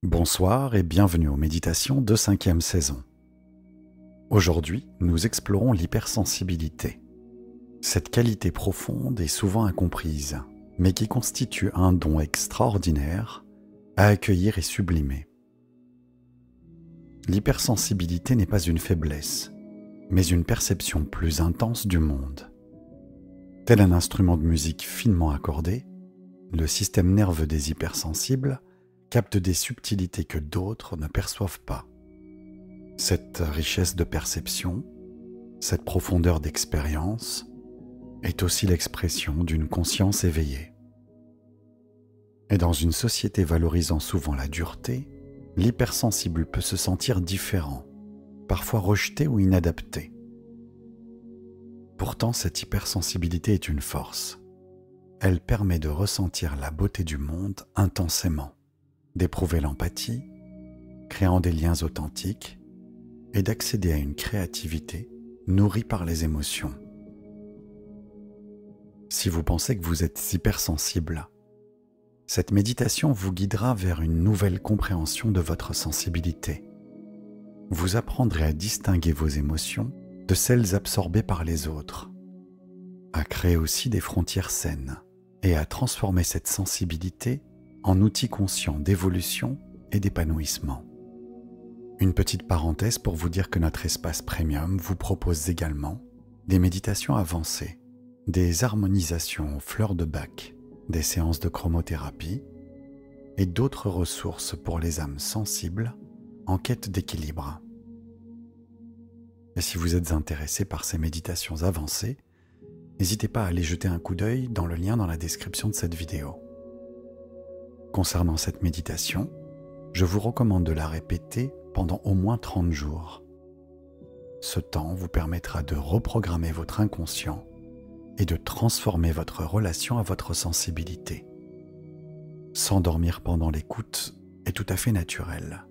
Bonsoir et bienvenue aux méditations de 5e saison. Aujourd'hui, nous explorons l'hypersensibilité. Cette qualité profonde et souvent incomprise, mais qui constitue un don extraordinaire à accueillir et sublimer. L'hypersensibilité n'est pas une faiblesse, mais une perception plus intense du monde. Tel un instrument de musique finement accordé, le système nerveux des hypersensibles capte des subtilités que d'autres ne perçoivent pas. Cette richesse de perception, cette profondeur d'expérience, est aussi l'expression d'une conscience éveillée. Et dans une société valorisant souvent la dureté, l'hypersensible peut se sentir différent, parfois rejeté ou inadapté. Pourtant, cette hypersensibilité est une force. Elle permet de ressentir la beauté du monde intensément, d'éprouver l'empathie, créant des liens authentiques et d'accéder à une créativité nourrie par les émotions. Si vous pensez que vous êtes hypersensible, cette méditation vous guidera vers une nouvelle compréhension de votre sensibilité. Vous apprendrez à distinguer vos émotions de celles absorbées par les autres, à créer aussi des frontières saines et à transformer cette sensibilité en outil conscient d'évolution et d'épanouissement. Une petite parenthèse pour vous dire que notre espace premium vous propose également des méditations avancées, des harmonisations aux fleurs de bac, des séances de chromothérapie et d'autres ressources pour les âmes sensibles en quête d'équilibre. Et si vous êtes intéressé par ces méditations avancées, n'hésitez pas à aller jeter un coup d'œil dans le lien dans la description de cette vidéo. Concernant cette méditation, je vous recommande de la répéter pendant au moins 30 jours. Ce temps vous permettra de reprogrammer votre inconscient et de transformer votre relation à votre sensibilité. S'endormir pendant l'écoute est tout à fait naturel.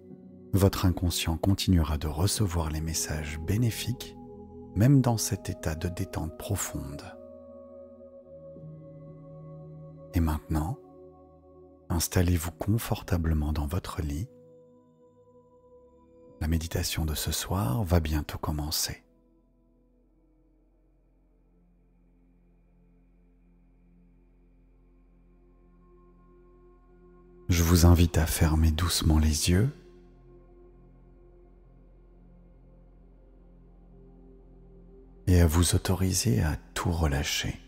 Votre inconscient continuera de recevoir les messages bénéfiques, même dans cet état de détente profonde. Et maintenant, installez-vous confortablement dans votre lit. La méditation de ce soir va bientôt commencer. Je vous invite à fermer doucement les yeux et à vous autoriser à tout relâcher.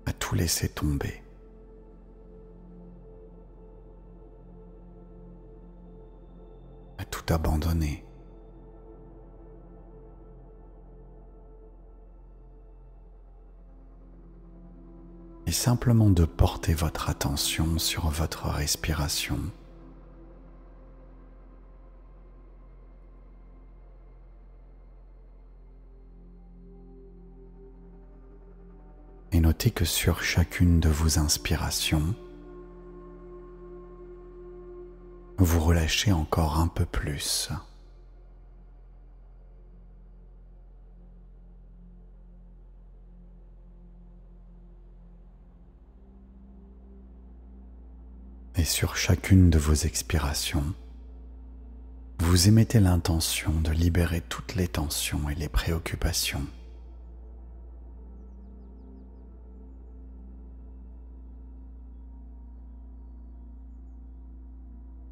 À tout laisser tomber. À tout abandonner. Et simplement de porter votre attention sur votre respiration. Et notez que sur chacune de vos inspirations, vous relâchez encore un peu plus. Et sur chacune de vos expirations, vous émettez l'intention de libérer toutes les tensions et les préoccupations.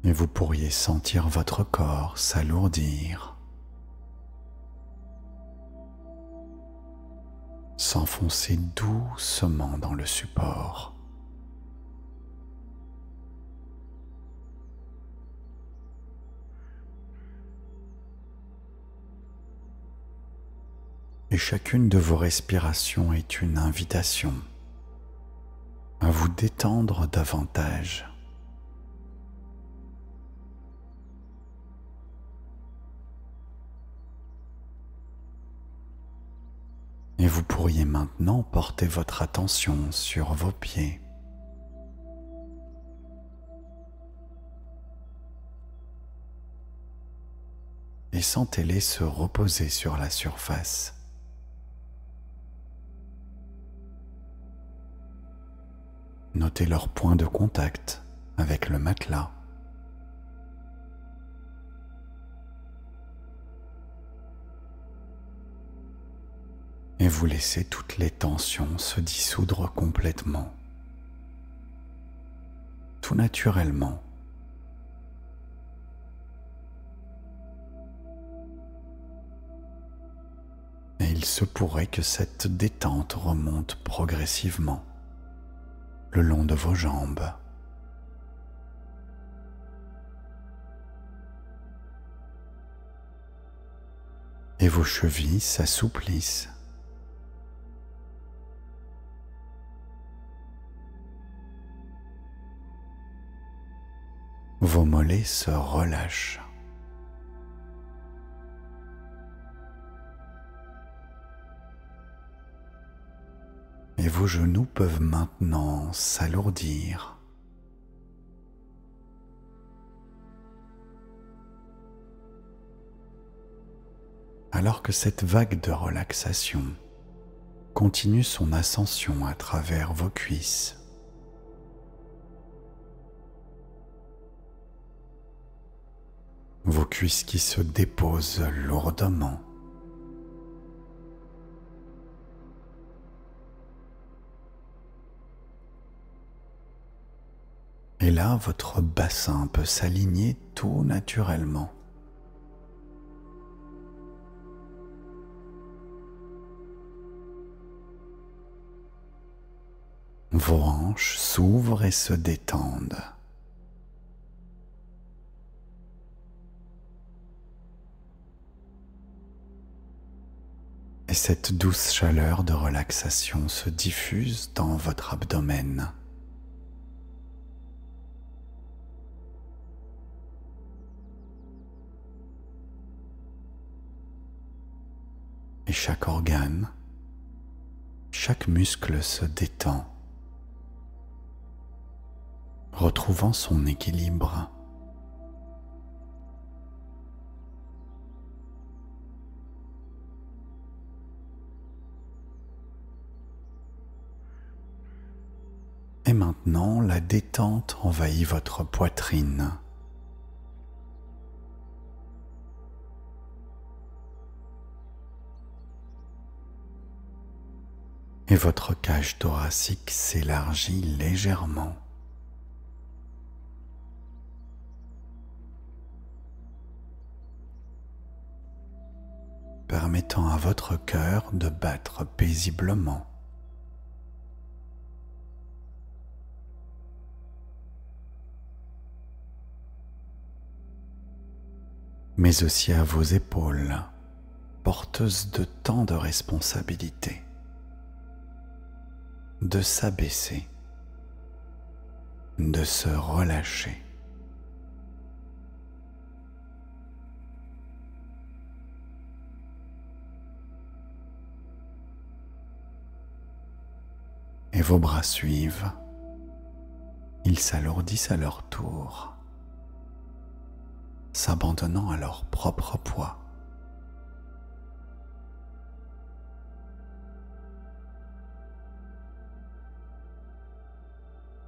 Et vous pourriez sentir votre corps s'alourdir, s'enfoncer doucement dans le support. Et chacune de vos respirations est une invitation à vous détendre davantage. Et vous pourriez maintenant porter votre attention sur vos pieds. Et sentez-les se reposer sur la surface. Notez leur point de contact avec le matelas. Et vous laissez toutes les tensions se dissoudre complètement, tout naturellement. Et il se pourrait que cette détente remonte progressivement le long de vos jambes. Et vos chevilles s'assouplissent. Vos mollets se relâchent. Et vos genoux peuvent maintenant s'alourdir. Alors que cette vague de relaxation continue son ascension à travers vos cuisses. Vos cuisses qui se déposent lourdement. Et là, votre bassin peut s'aligner tout naturellement. Vos hanches s'ouvrent et se détendent. Et cette douce chaleur de relaxation se diffuse dans votre abdomen. Et chaque organe, chaque muscle se détend, retrouvant son équilibre. Et maintenant, la détente envahit votre poitrine. Et votre cage thoracique s'élargit légèrement. Permettant à votre cœur de battre paisiblement. Mais aussi à vos épaules, porteuses de tant de responsabilités, de s'abaisser, de se relâcher. Et vos bras suivent, ils s'alourdissent à leur tour, s'abandonnant à leur propre poids.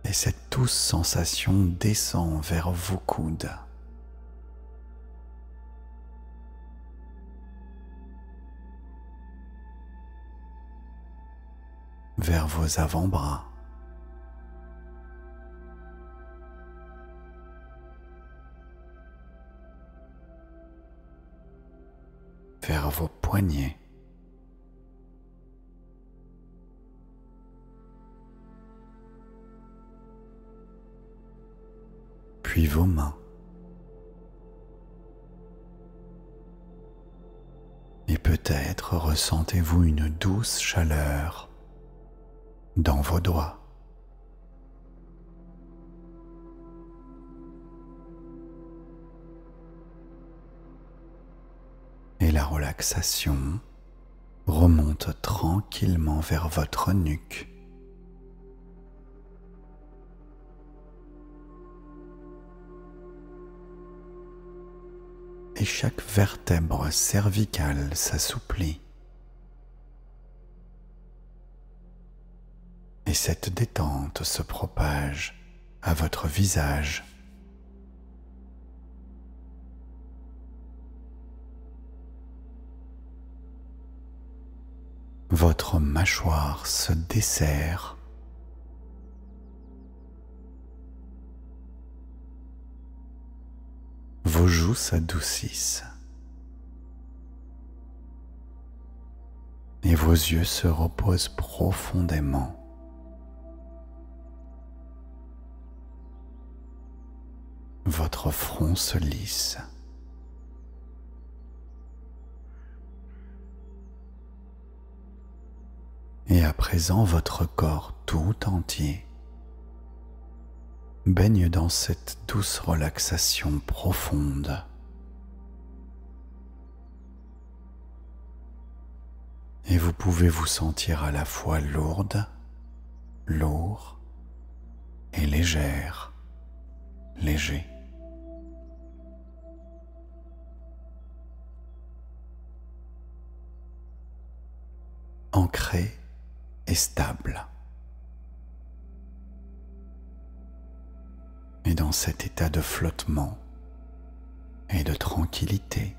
Et cette douce sensation descend vers vos coudes. Vers vos avant-bras. Vers vos poignets. Puis vos mains. Et peut-être ressentez-vous une douce chaleur dans vos doigts. Et la relaxation remonte tranquillement vers votre nuque. Et chaque vertèbre cervicale s'assouplit. et cette détente se propage à votre visage. Votre mâchoire se desserre. Vos joues s'adoucissent. Et vos yeux se reposent profondément. Votre front se lisse. Et à présent, votre corps tout entier baigne dans cette douce relaxation profonde. Et vous pouvez vous sentir à la fois lourde, lourd et légère, léger. Ancré et stable. Et dans cet état de flottement et de tranquillité,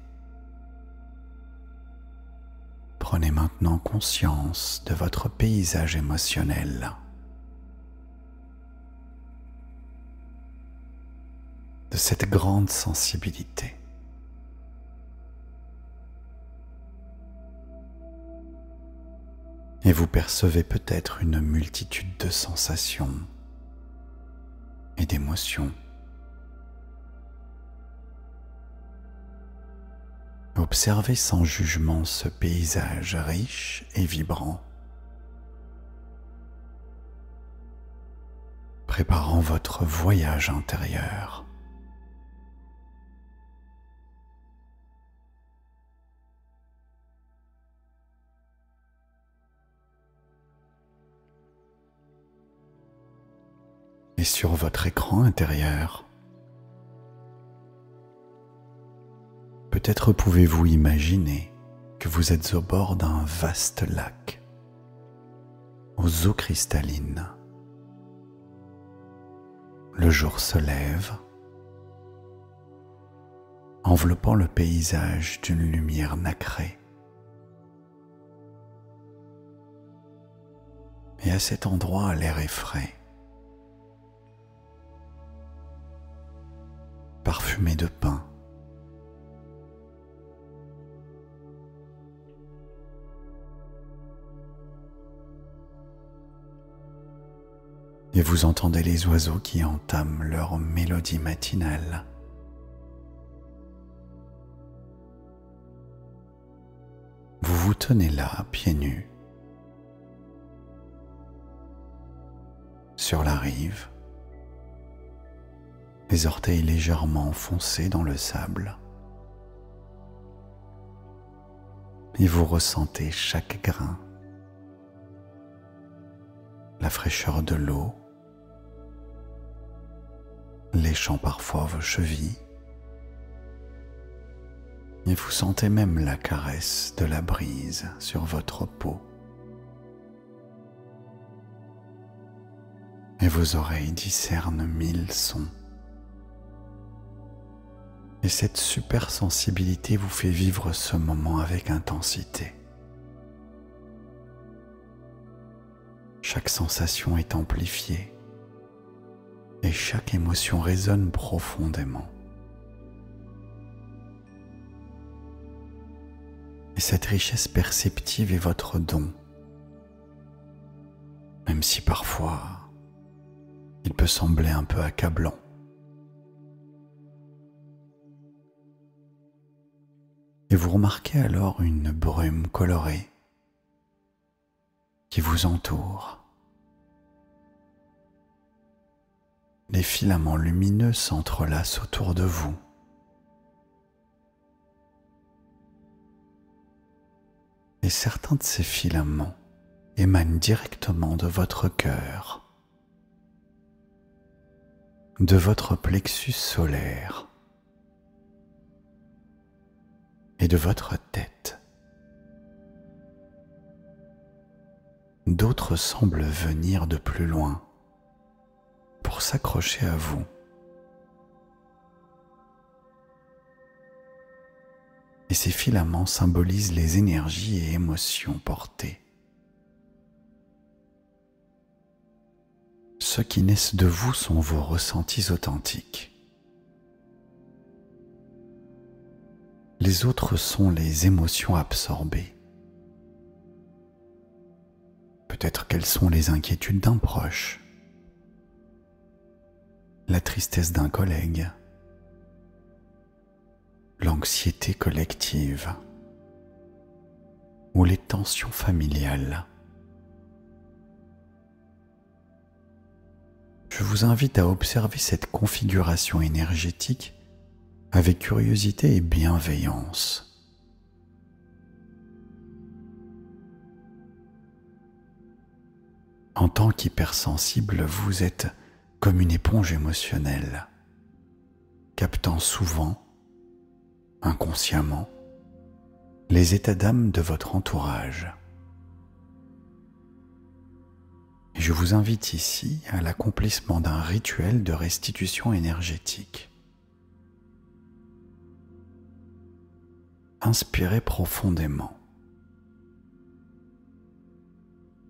prenez maintenant conscience de votre paysage émotionnel. De cette grande sensibilité. Et vous percevez peut-être une multitude de sensations et d'émotions. Observez sans jugement ce paysage riche et vibrant, préparant votre voyage intérieur. Et sur votre écran intérieur, peut-être pouvez-vous imaginer que vous êtes au bord d'un vaste lac, aux eaux cristallines. Le jour se lève, enveloppant le paysage d'une lumière nacrée. Et à cet endroit, l'air est frais, parfumé de pin. Et vous entendez les oiseaux qui entament leur mélodie matinale. Vous vous tenez là, pieds nus, sur la rive, les orteils légèrement enfoncés dans le sable. Et vous ressentez chaque grain, la fraîcheur de l'eau, léchant parfois vos chevilles, et vous sentez même la caresse de la brise sur votre peau. Et vos oreilles discernent 1000 sons. Et cette super sensibilité vous fait vivre ce moment avec intensité. Chaque sensation est amplifiée et chaque émotion résonne profondément. Et cette richesse perceptive est votre don, même si parfois il peut sembler un peu accablant. Et vous remarquez alors une brume colorée qui vous entoure. Les filaments lumineux s'entrelacent autour de vous. Et certains de ces filaments émanent directement de votre cœur, de votre plexus solaire et de votre tête. d'autres semblent venir de plus loin pour s'accrocher à vous. Et ces filaments symbolisent les énergies et émotions portées. Ceux qui naissent de vous sont vos ressentis authentiques. Les autres sont les émotions absorbées. Peut-être qu'elles sont les inquiétudes d'un proche, la tristesse d'un collègue, l'anxiété collective ou les tensions familiales. Je vous invite à observer cette configuration énergétique avec curiosité et bienveillance. En tant qu'hypersensible, vous êtes comme une éponge émotionnelle, captant souvent, inconsciemment, les états d'âme de votre entourage. Et je vous invite ici à l'accomplissement d'un rituel de restitution énergétique. Inspirez profondément.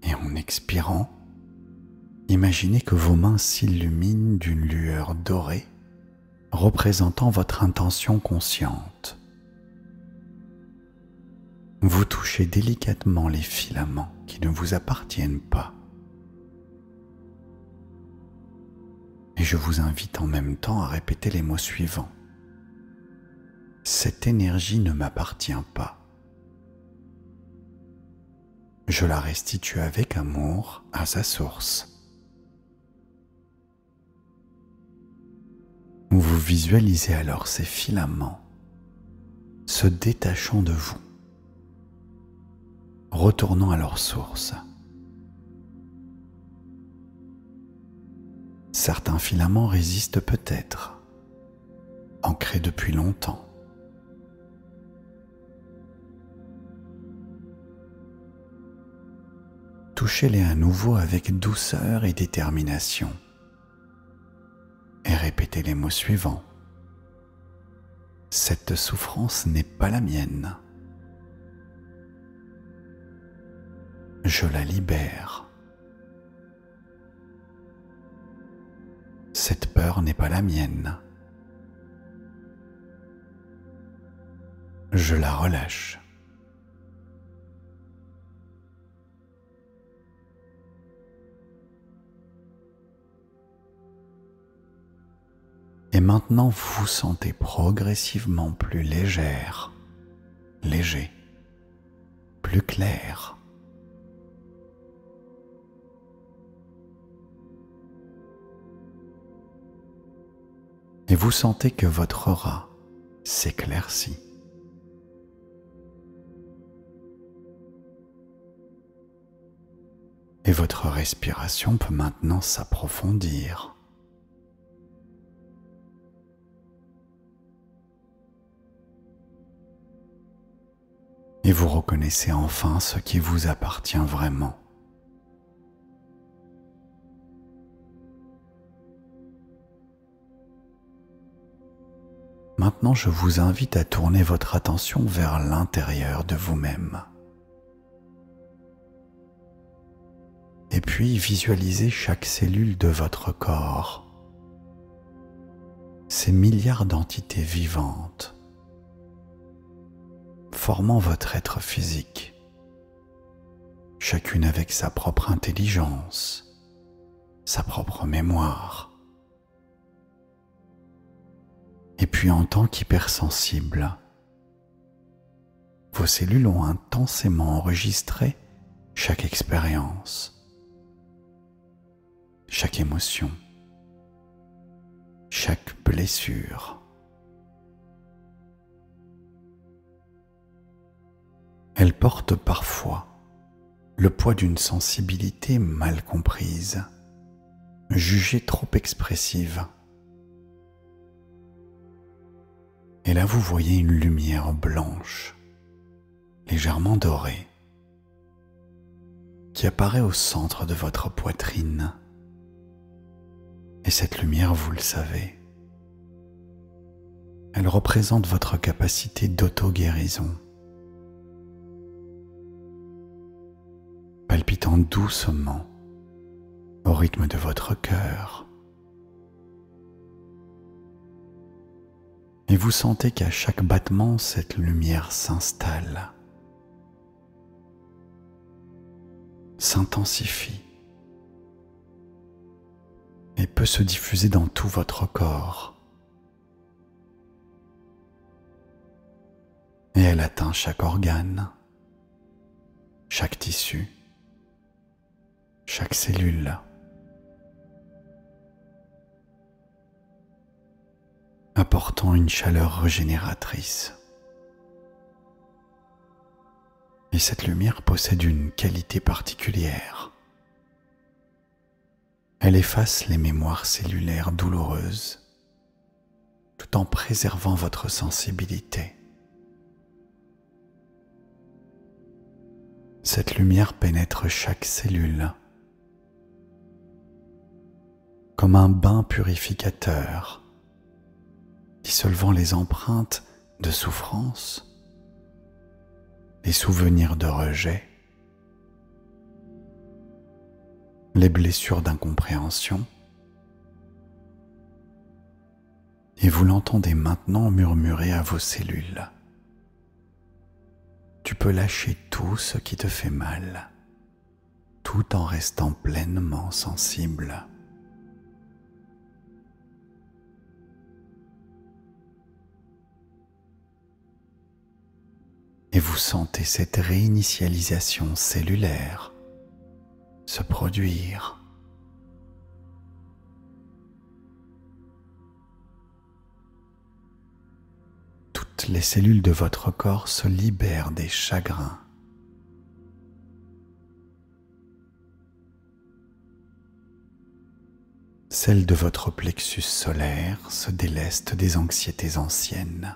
Et en expirant, imaginez que vos mains s'illuminent d'une lueur dorée représentant votre intention consciente. Vous touchez délicatement les filaments qui ne vous appartiennent pas. Et je vous invite en même temps à répéter les mots suivants. Cette énergie ne m'appartient pas. Je la restitue avec amour à sa source. Vous visualisez alors ces filaments se détachant de vous, retournant à leur source. Certains filaments résistent peut-être, ancrés depuis longtemps. Touchez-les à nouveau avec douceur et détermination et répétez les mots suivants. Cette souffrance n'est pas la mienne. Je la libère. Cette peur n'est pas la mienne. Je la relâche. Et maintenant, vous vous sentez progressivement plus légère, léger, plus clair. Et vous sentez que votre aura s'éclaircit. Et votre respiration peut maintenant s'approfondir. Et vous reconnaissez enfin ce qui vous appartient vraiment. Maintenant, je vous invite à tourner votre attention vers l'intérieur de vous-même. Et puis, visualisez chaque cellule de votre corps, ces milliards d'entités vivantes, formant votre être physique, chacune avec sa propre intelligence, sa propre mémoire. Et puis en tant qu'hypersensible, vos cellules ont intensément enregistré chaque expérience, chaque émotion, chaque blessure. Elles portent parfois le poids d'une sensibilité mal comprise, jugée trop expressive. Et là, vous voyez une lumière blanche, légèrement dorée. qui apparaît au centre de votre poitrine. Et cette lumière, vous le savez, elle représente votre capacité d'auto-guérison. Palpitant doucement au rythme de votre cœur. Et vous sentez qu'à chaque battement, cette lumière s'installe, s'intensifie et peut se diffuser dans tout votre corps. Et elle atteint chaque organe, chaque tissu, chaque cellule. Apportant une chaleur régénératrice. Et cette lumière possède une qualité particulière. Elle efface les mémoires cellulaires douloureuses, tout en préservant votre sensibilité. Cette lumière pénètre chaque cellule, comme un bain purificateur, dissolvant les empreintes de souffrance, les souvenirs de rejet, les blessures d'incompréhension. Et vous l'entendez maintenant murmurer à vos cellules. Tu peux lâcher tout ce qui te fait mal, tout en restant pleinement sensible. Et vous sentez cette réinitialisation cellulaire se produire. Toutes les cellules de votre corps se libèrent des chagrins. Celles de votre plexus solaire se délestent des anxiétés anciennes.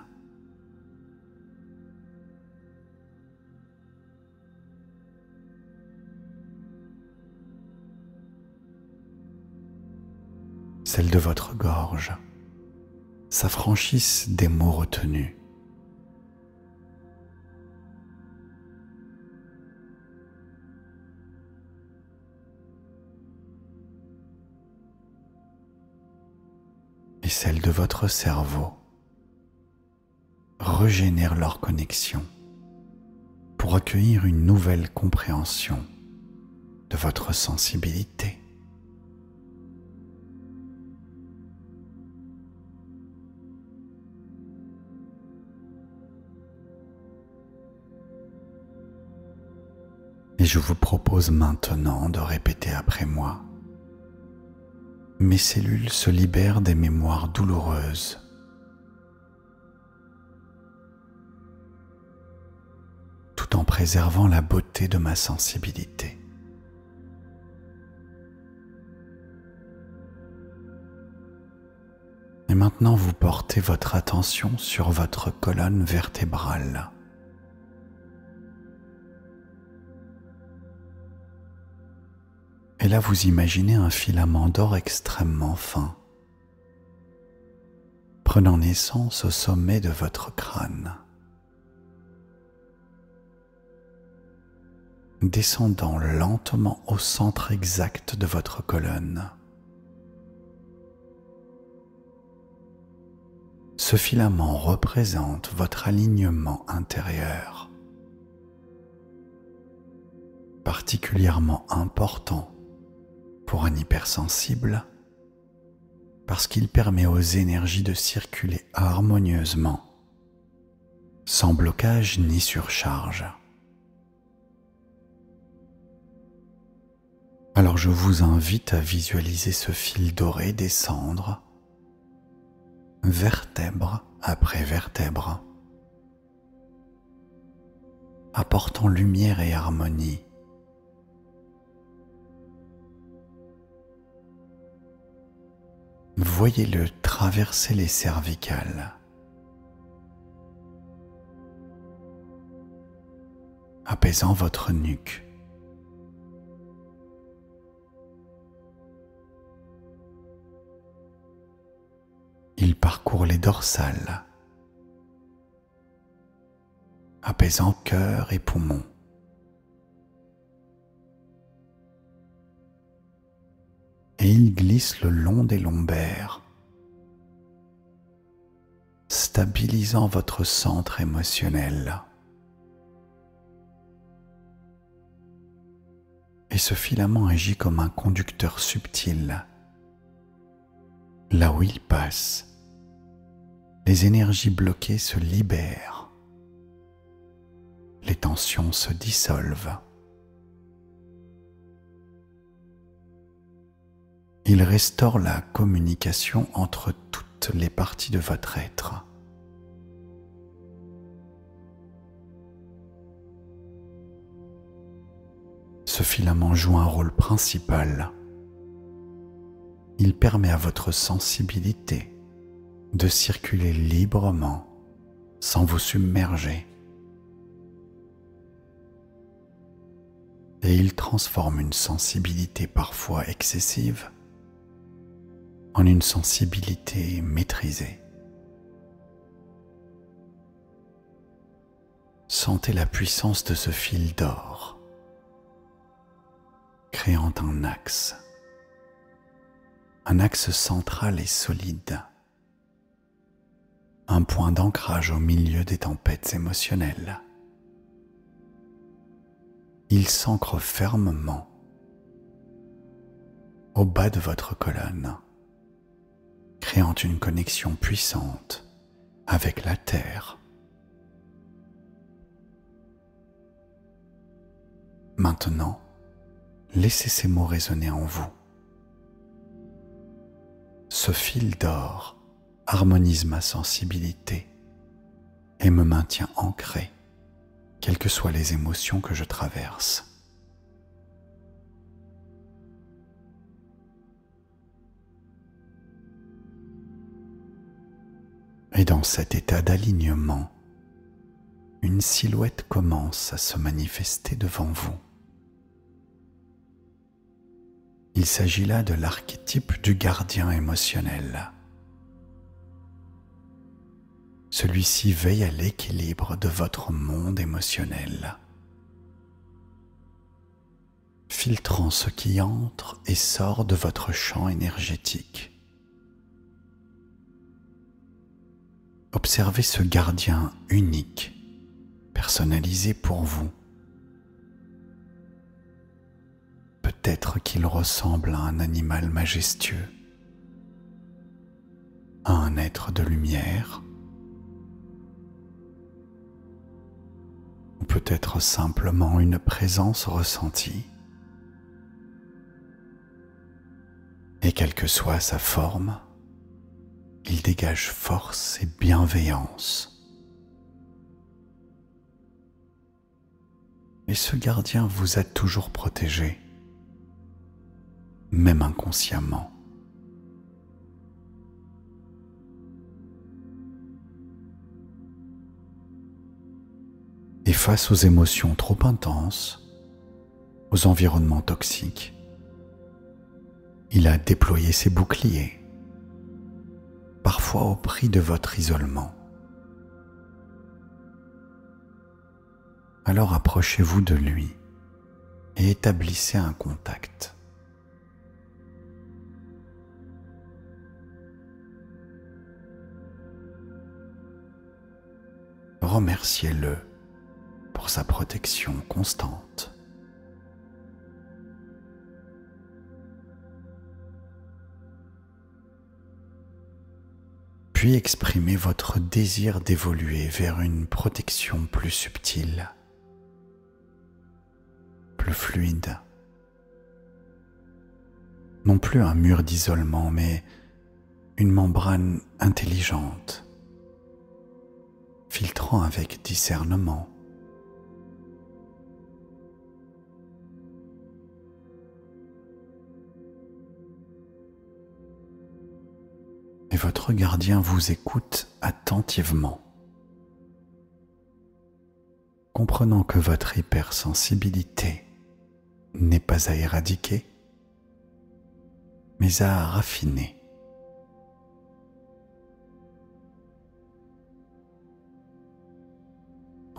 Celles de votre gorge s'affranchissent des mots retenus. Et celles de votre cerveau régénèrent leur connexion pour accueillir une nouvelle compréhension de votre sensibilité. Et je vous propose maintenant de répéter après moi. Mes cellules se libèrent des mémoires douloureuses. Tout en préservant la beauté de ma sensibilité. Et maintenant, vous portez votre attention sur votre colonne vertébrale. Et là, vous imaginez un filament d'or extrêmement fin, prenant naissance au sommet de votre crâne, descendant lentement au centre exact de votre colonne. Ce filament représente votre alignement intérieur, particulièrement important pour un hypersensible, parce qu'il permet aux énergies de circuler harmonieusement, sans blocage ni surcharge. Alors je vous invite à visualiser ce fil doré descendre, vertèbre après vertèbre, apportant lumière et harmonie. Voyez-le traverser les cervicales, apaisant votre nuque parcourt les dorsales, apaisant cœur et poumons. Et il glisse le long des lombaires, stabilisant votre centre émotionnel. Et ce filament agit comme un conducteur subtil. Là où il passe, les énergies bloquées se libèrent, les tensions se dissolvent. Il restaure la communication entre toutes les parties de votre être. Ce filament joue un rôle principal. Il permet à votre sensibilité de circuler librement sans vous submerger. Et il transforme une sensibilité parfois excessive en une sensibilité maîtrisée. Sentez la puissance de ce fil d'or, créant un axe central et solide, un point d'ancrage au milieu des tempêtes émotionnelles. Il s'ancre fermement au bas de votre colonne, créant une connexion puissante avec la terre. Maintenant, laissez ces mots résonner en vous. Ce fil d'or harmonise ma sensibilité et me maintient ancré, quelles que soient les émotions que je traverse. Et dans cet état d'alignement, une silhouette commence à se manifester devant vous. Il s'agit là de l'archétype du gardien émotionnel. Celui-ci veille à l'équilibre de votre monde émotionnel, filtrant ce qui entre et sort de votre champ énergétique. Observez ce gardien unique, personnalisé pour vous. Peut-être qu'il ressemble à un animal majestueux, à un être de lumière, ou peut-être simplement une présence ressentie. Et quelle que soit sa forme, il dégage force et bienveillance. Et ce gardien vous a toujours protégé, même inconsciemment. Et face aux émotions trop intenses, aux environnements toxiques, il a déployé ses boucliers, parfois au prix de votre isolement. Alors approchez-vous de lui et établissez un contact. Remerciez-le pour sa protection constante. Puis exprimez votre désir d'évoluer vers une protection plus subtile, plus fluide. Non plus un mur d'isolement, mais une membrane intelligente, filtrant avec discernement. Et votre gardien vous écoute attentivement, comprenant que votre hypersensibilité n'est pas à éradiquer, mais à raffiner.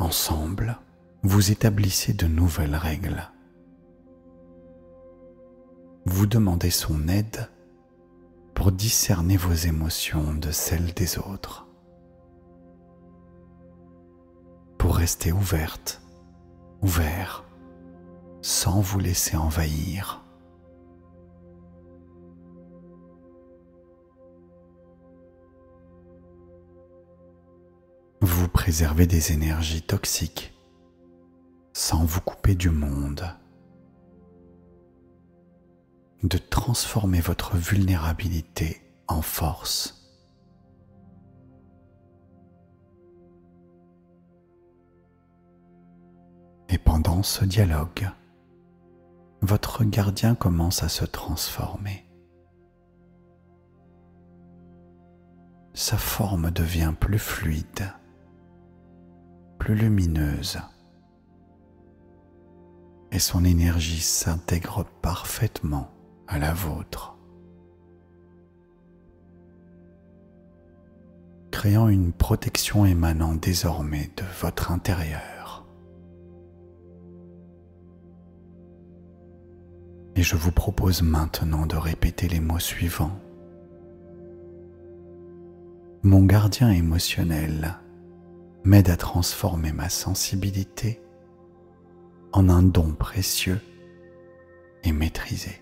Ensemble, vous établissez de nouvelles règles. Vous demandez son aide pour discerner vos émotions de celles des autres, pour rester ouverte, ouvert, sans vous laisser envahir. Vous préservez des énergies toxiques sans vous couper du monde, de transformer votre vulnérabilité en force. Et pendant ce dialogue, votre gardien commence à se transformer. Sa forme devient plus fluide, plus lumineuse, et son énergie s'intègre parfaitement à la vôtre, créant une protection émanant désormais de votre intérieur. Et je vous propose maintenant de répéter les mots suivants. Mon gardien émotionnel m'aide à transformer ma sensibilité en un don précieux et maîtrisé.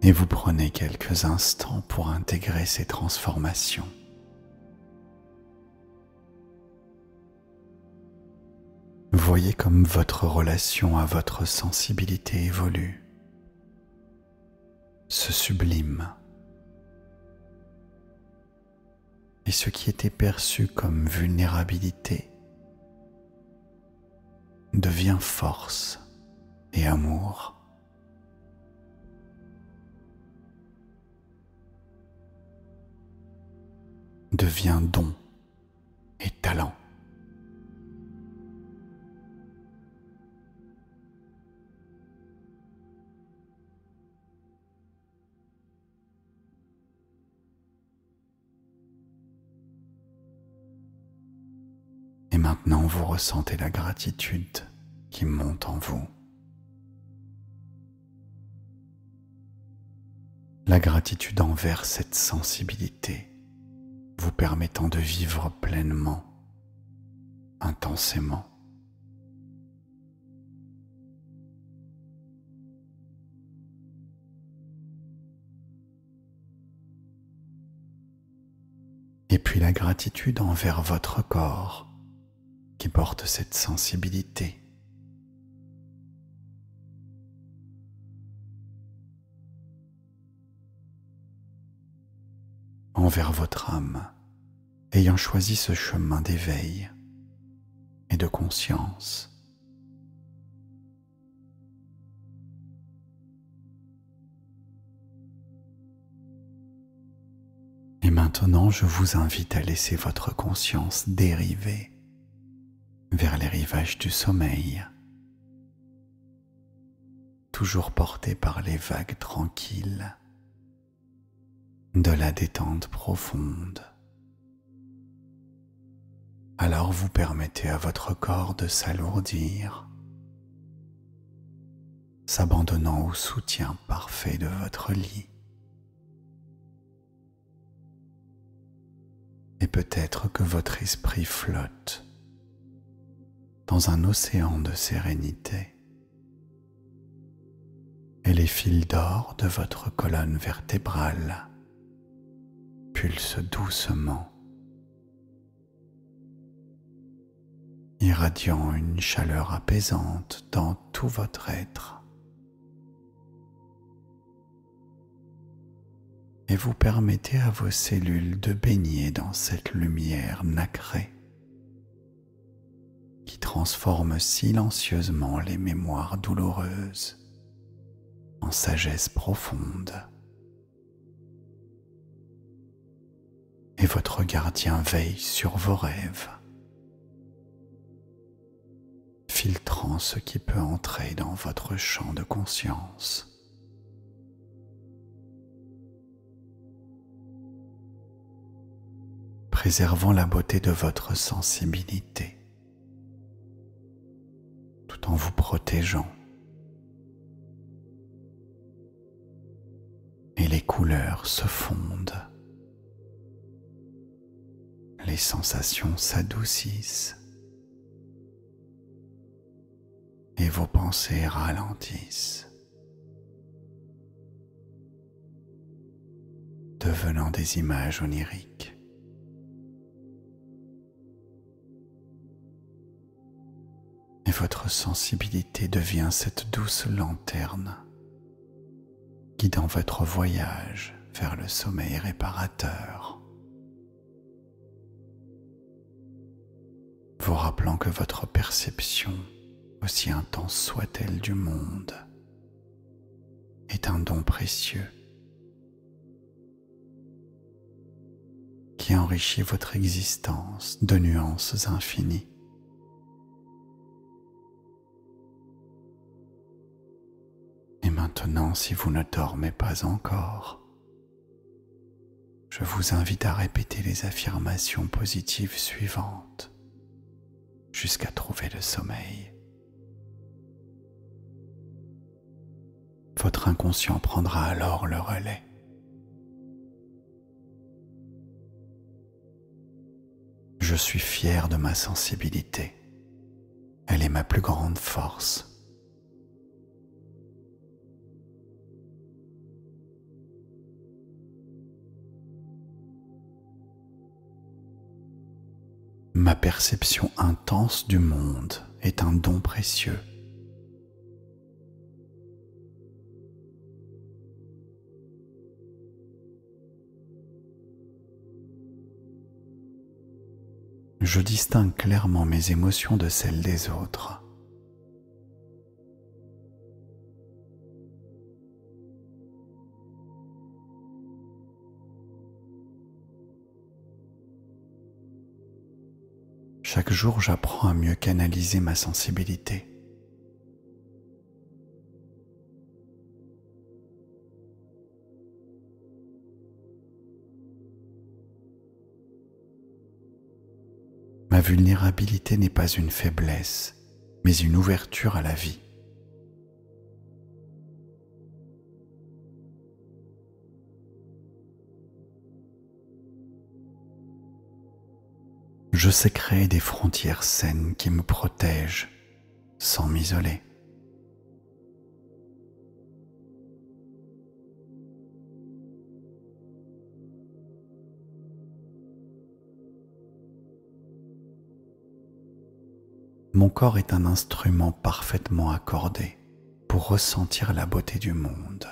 Et vous prenez quelques instants pour intégrer ces transformations. Voyez comme votre relation à votre sensibilité évolue, se sublime, et ce qui était perçu comme vulnérabilité devient force et amour. Devient don et talent. Et maintenant, vous ressentez la gratitude qui monte en vous. La gratitude envers cette sensibilité, vous permettant de vivre pleinement, intensément. Et puis la gratitude envers votre corps, qui porte cette sensibilité. Envers votre âme, ayant choisi ce chemin d'éveil et de conscience. Et maintenant, je vous invite à laisser votre conscience dériver vers les rivages du sommeil, toujours porté par les vagues tranquilles de la détente profonde. Alors vous permettez à votre corps de s'alourdir, s'abandonnant au soutien parfait de votre lit. Et peut-être que votre esprit flotte dans un océan de sérénité, et les fils d'or de votre colonne vertébrale pulsent doucement, irradiant une chaleur apaisante dans tout votre être, et vous permettez à vos cellules de baigner dans cette lumière nacrée qui transforme silencieusement les mémoires douloureuses en sagesse profonde. Et votre gardien veille sur vos rêves, filtrant ce qui peut entrer dans votre champ de conscience. préservant la beauté de votre sensibilité, tout en vous protégeant. Et les couleurs se fondent. Les sensations s'adoucissent. Et vos pensées ralentissent, devenant des images oniriques. Et votre sensibilité devient cette douce lanterne guidant votre voyage vers le sommeil réparateur, vous rappelant que votre perception, aussi intense soit-elle du monde, est un don précieux qui enrichit votre existence de nuances infinies. Et maintenant, si vous ne dormez pas encore, je vous invite à répéter les affirmations positives suivantes jusqu'à trouver le sommeil. Votre inconscient prendra alors le relais. Je suis fier de ma sensibilité. Elle est ma plus grande force. Ma perception intense du monde est un don précieux. Je distingue clairement mes émotions de celles des autres. Chaque jour, j'apprends à mieux canaliser ma sensibilité. Ma vulnérabilité n'est pas une faiblesse, mais une ouverture à la vie. Je sais créer des frontières saines qui me protègent sans m'isoler. Mon corps est un instrument parfaitement accordé pour ressentir la beauté du monde.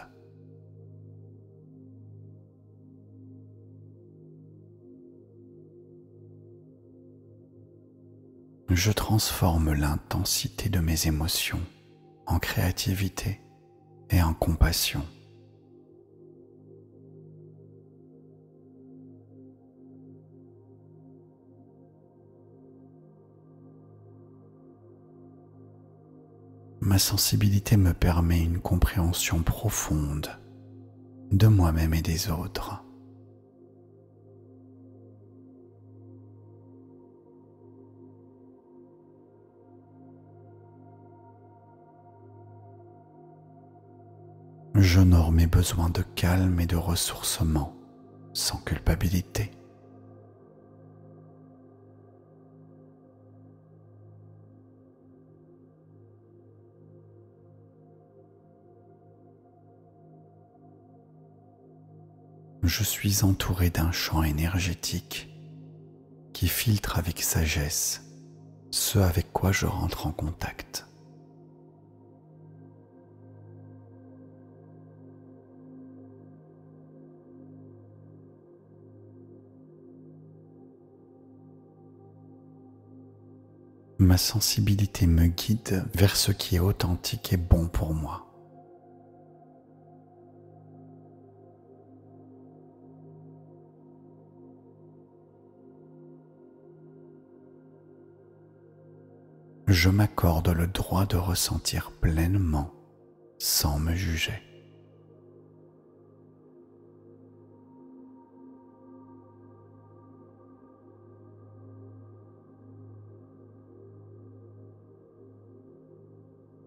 Je transforme l'intensité de mes émotions en créativité et en compassion. Ma sensibilité me permet une compréhension profonde de moi-même et des autres. J'honore mes besoins de calme et de ressourcement sans culpabilité. Je suis entouré d'un champ énergétique qui filtre avec sagesse ce avec quoi je rentre en contact. Ma sensibilité me guide vers ce qui est authentique et bon pour moi. Je m'accorde le droit de ressentir pleinement sans me juger.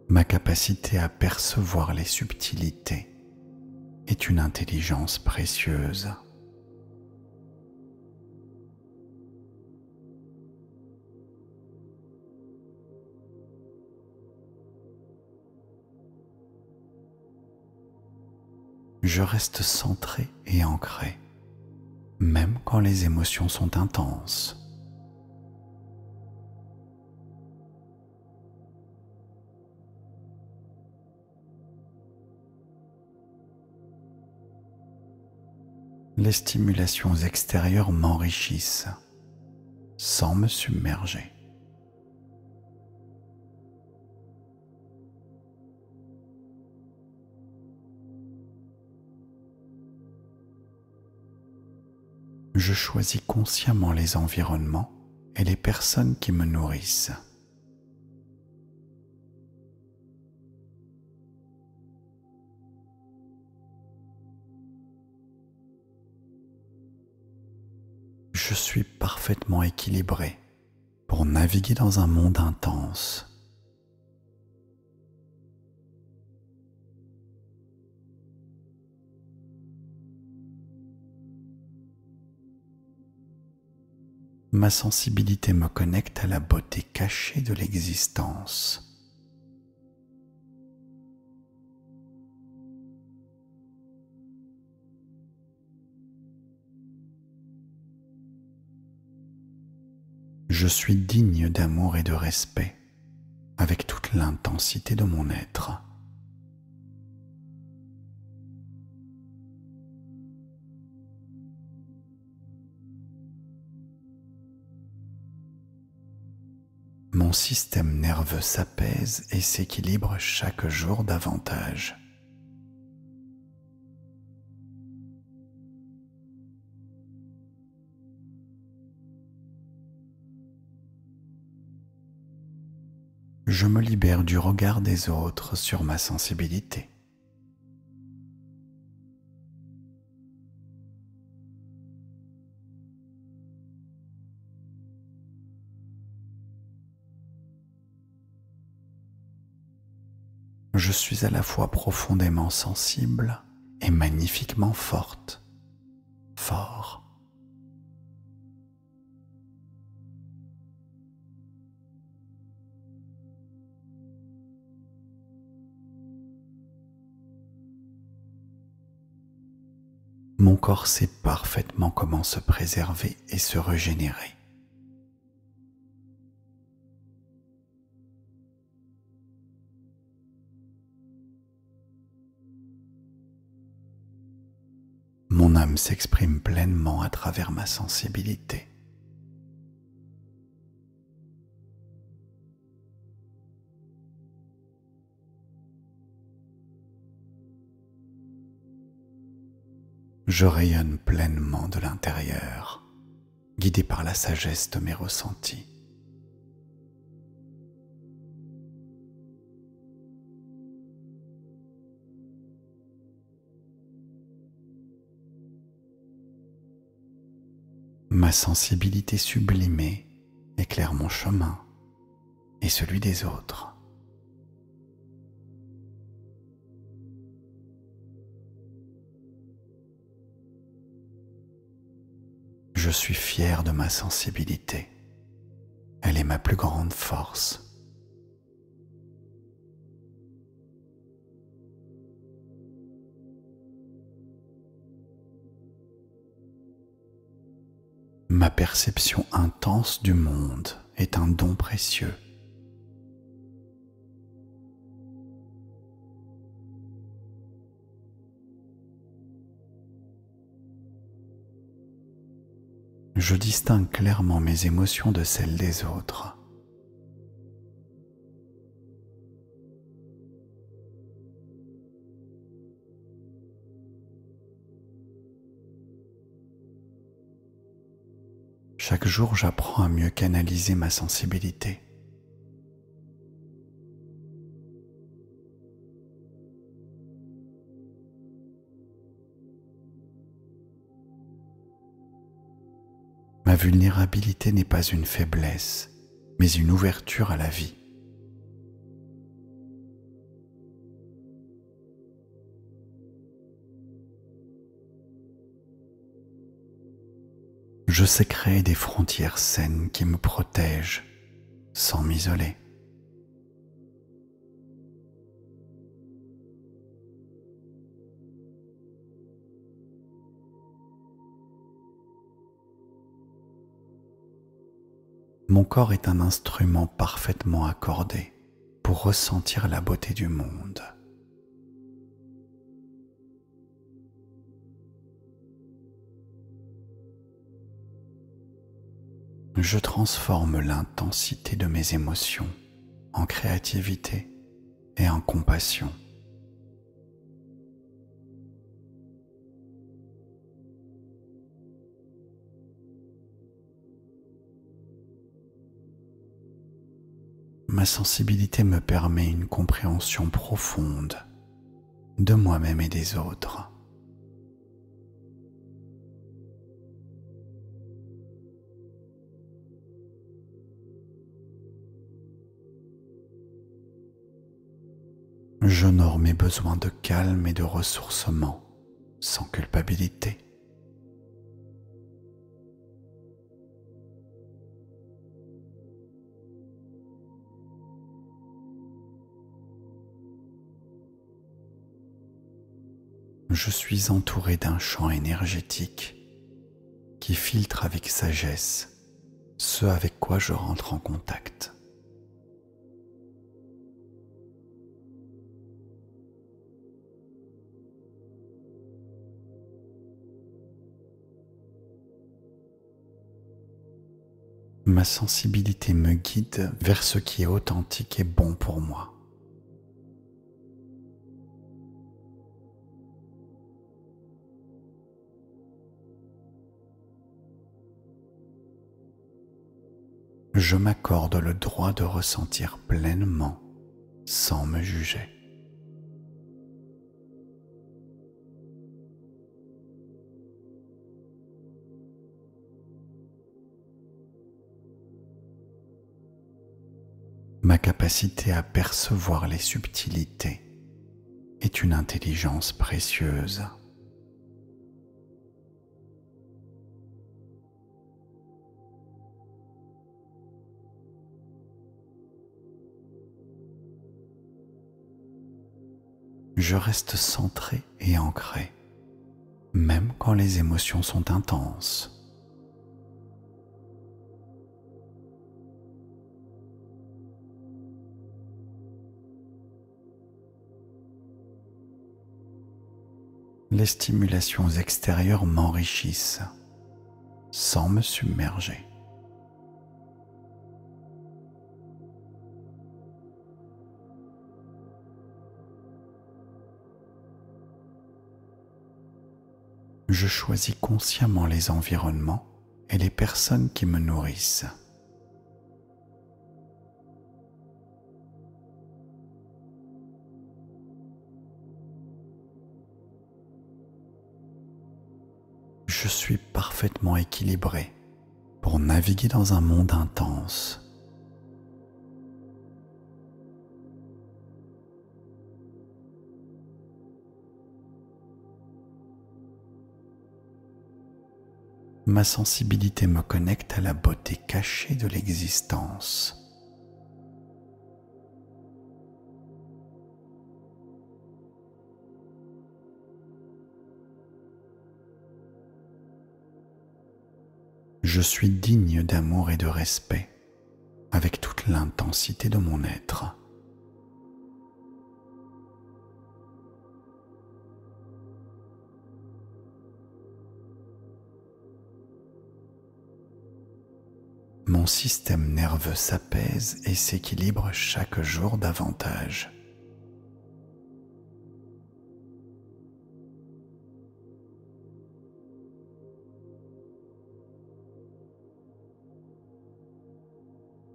Ma capacité à percevoir les subtilités est une intelligence précieuse. Je reste centré et ancré, même quand les émotions sont intenses. Les stimulations extérieures m'enrichissent sans me submerger. Je choisis consciemment les environnements et les personnes qui me nourrissent. Je suis parfaitement équilibré pour naviguer dans un monde intense. Ma sensibilité me connecte à la beauté cachée de l'existence. Je suis digne d'amour et de respect avec toute l'intensité de mon être. Mon système nerveux s'apaise et s'équilibre chaque jour davantage. Je me libère du regard des autres sur ma sensibilité. Je suis à la fois profondément sensible et magnifiquement fort. Mon corps sait parfaitement comment se préserver et se régénérer. Mon âme s'exprime pleinement à travers ma sensibilité. Je rayonne pleinement de l'intérieur, guidé par la sagesse de mes ressentis. Ma sensibilité sublimée éclaire mon chemin et celui des autres. Je suis fier de ma sensibilité. Elle est ma plus grande force. Ma perception intense du monde est un don précieux. Je distingue clairement mes émotions de celles des autres. Chaque jour, j'apprends à mieux canaliser ma sensibilité. Ma vulnérabilité n'est pas une faiblesse, mais une ouverture à la vie. Je sais créer des frontières saines qui me protègent sans m'isoler. Mon corps est un instrument parfaitement accordé pour ressentir la beauté du monde. Je transforme l'intensité de mes émotions en créativité et en compassion. Ma sensibilité me permet une compréhension profonde de moi-même et des autres. J'honore mes besoins de calme et de ressourcement sans culpabilité. Je suis entouré d'un champ énergétique qui filtre avec sagesse ce avec quoi je rentre en contact. Ma sensibilité me guide vers ce qui est authentique et bon pour moi. Je m'accorde le droit de ressentir pleinement sans me juger. Ma capacité à percevoir les subtilités est une intelligence précieuse. Je reste centré et ancré, même quand les émotions sont intenses. Les stimulations extérieures m'enrichissent sans me submerger. Je choisis consciemment les environnements et les personnes qui me nourrissent. Je suis parfaitement équilibré pour naviguer dans un monde intense. Ma sensibilité me connecte à la beauté cachée de l'existence. Je suis digne d'amour et de respect avec toute l'intensité de mon être. Mon système nerveux s'apaise et s'équilibre chaque jour davantage.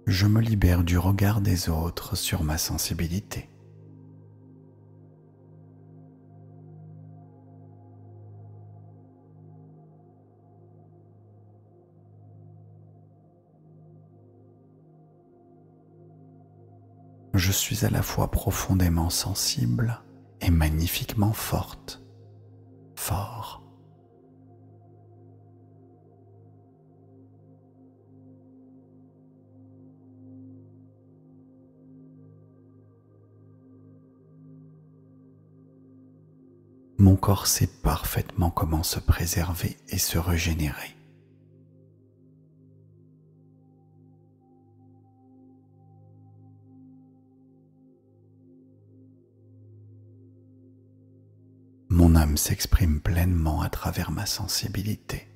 Je me libère du regard des autres sur ma sensibilité. Je suis à la fois profondément sensible et magnifiquement fort. Mon corps sait parfaitement comment se préserver et se régénérer. Mon âme s'exprime pleinement à travers ma sensibilité.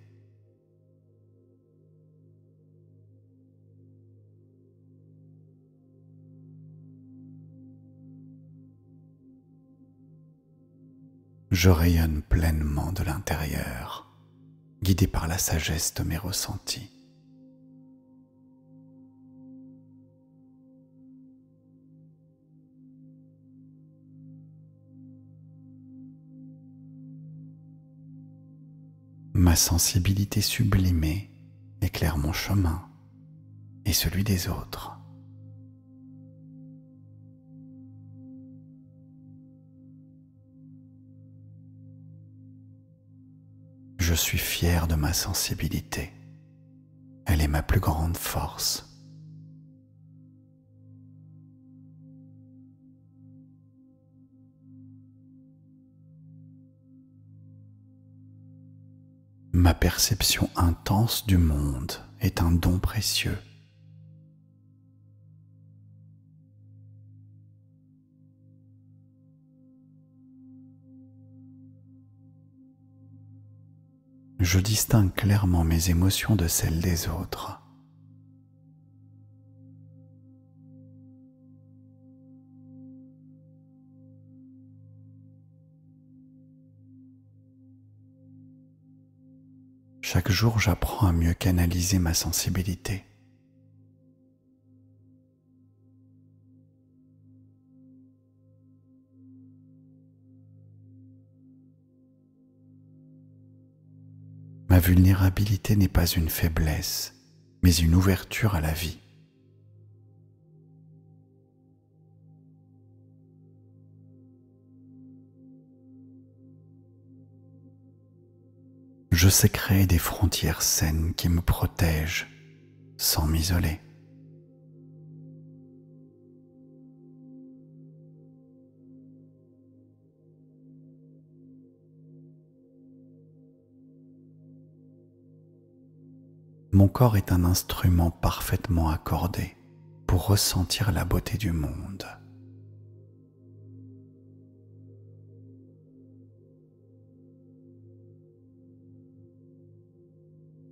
Je rayonne pleinement de l'intérieur, guidé par la sagesse de mes ressentis. Ma sensibilité sublimée éclaire mon chemin et celui des autres. Je suis fier de ma sensibilité. Elle est ma plus grande force. Ma perception intense du monde est un don précieux. Je distingue clairement mes émotions de celles des autres. Chaque jour, j'apprends à mieux canaliser ma sensibilité. Ma vulnérabilité n'est pas une faiblesse, mais une ouverture à la vie. Je sais créer des frontières saines qui me protègent sans m'isoler. Mon corps est un instrument parfaitement accordé pour ressentir la beauté du monde.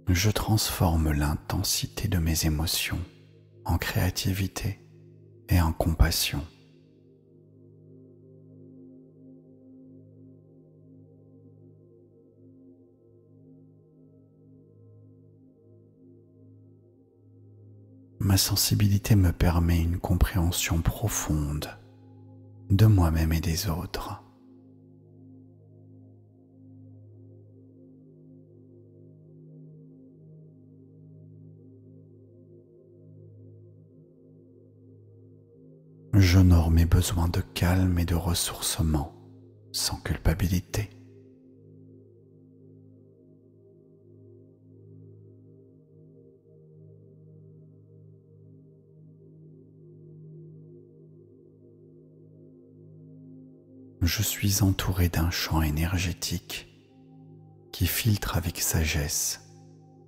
Je transforme l'intensité de mes émotions en créativité et en compassion. Ma sensibilité me permet une compréhension profonde de moi-même et des autres. J'honore mes besoins de calme et de ressourcement sans culpabilité. Je suis entouré d'un champ énergétique qui filtre avec sagesse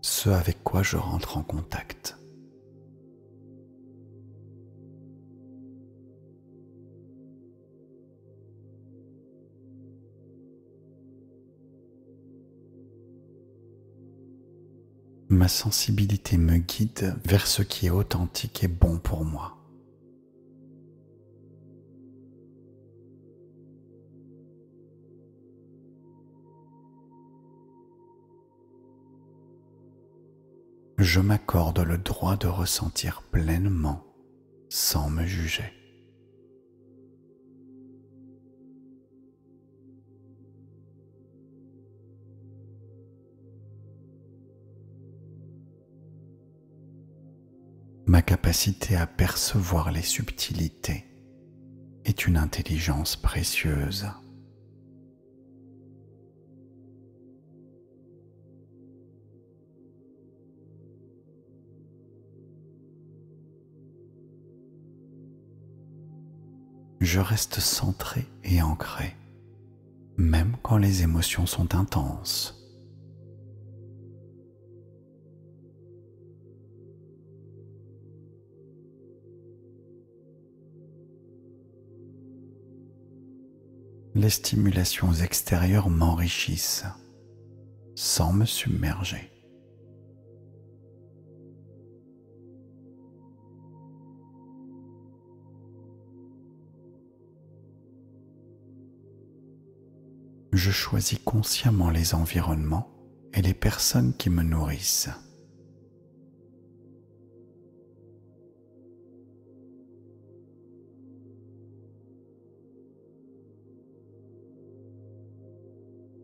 ce avec quoi je rentre en contact. Ma sensibilité me guide vers ce qui est authentique et bon pour moi. Je m'accorde le droit de ressentir pleinement sans me juger. Ma capacité à percevoir les subtilités est une intelligence précieuse. Je reste centré et ancré même quand les émotions sont intenses. Les stimulations extérieures m'enrichissent sans me submerger. Je choisis consciemment les environnements et les personnes qui me nourrissent.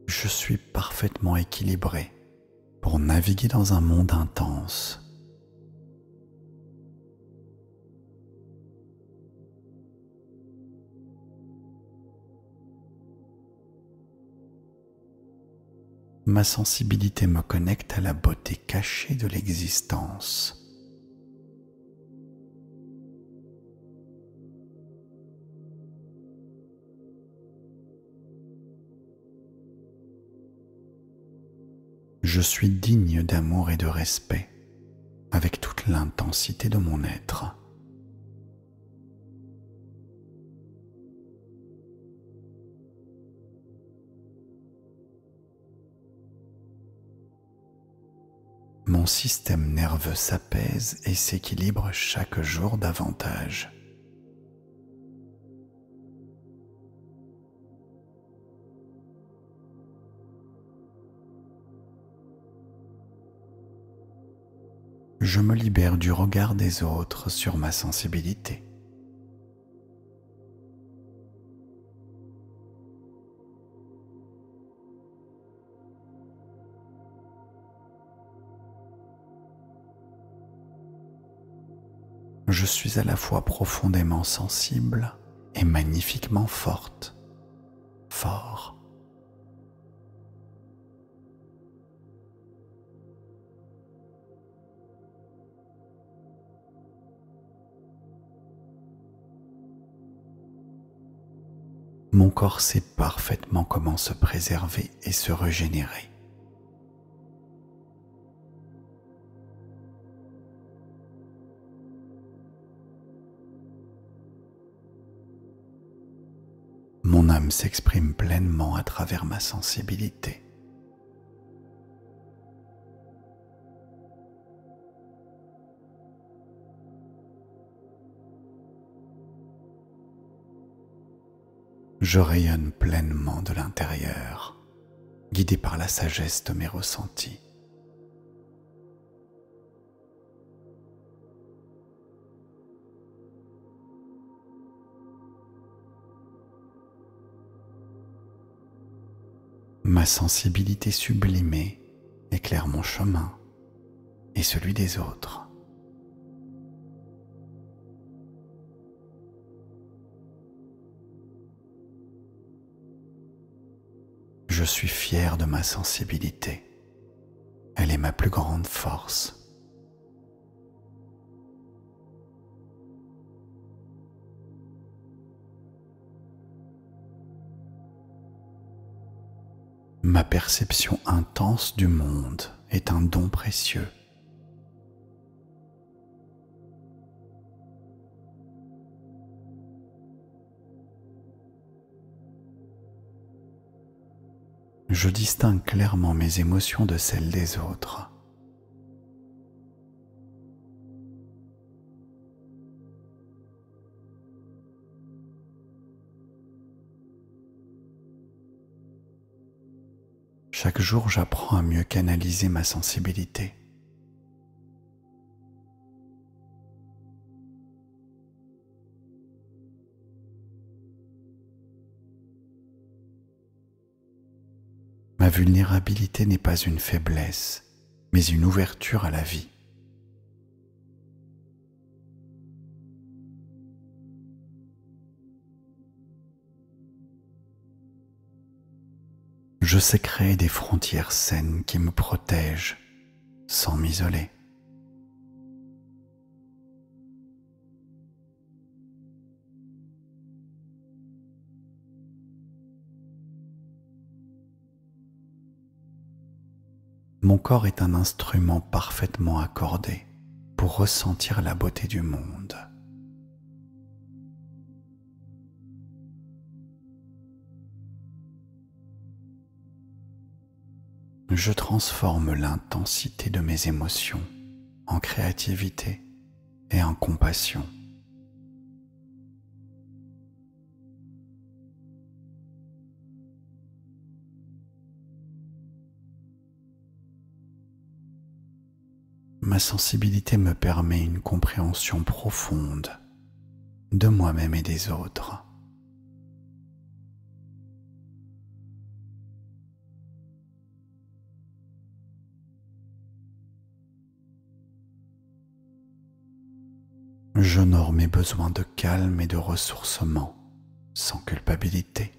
Je suis parfaitement équilibré pour naviguer dans un monde intense. Ma sensibilité me connecte à la beauté cachée de l'existence. Je suis digne d'amour et de respect avec toute l'intensité de mon être. Mon système nerveux s'apaise et s'équilibre chaque jour davantage. Je me libère du regard des autres sur ma sensibilité. Je suis à la fois profondément sensible et magnifiquement fort. Mon corps sait parfaitement comment se préserver et se régénérer. Mon âme s'exprime pleinement à travers ma sensibilité. Je rayonne pleinement de l'intérieur, guidé par la sagesse de mes ressentis. Ma sensibilité sublimée éclaire mon chemin et celui des autres. Je suis fier de ma sensibilité. Elle est ma plus grande force. Ma perception intense du monde est un don précieux. Je distingue clairement mes émotions de celles des autres. Chaque jour, j'apprends à mieux canaliser ma sensibilité. Ma vulnérabilité n'est pas une faiblesse, mais une ouverture à la vie. Je sais créer des frontières saines qui me protègent sans m'isoler. Mon corps est un instrument parfaitement accordé pour ressentir la beauté du monde. Je transforme l'intensité de mes émotions en créativité et en compassion. Ma sensibilité me permet une compréhension profonde de moi-même et des autres. J'honore mes besoins de calme et de ressourcement sans culpabilité.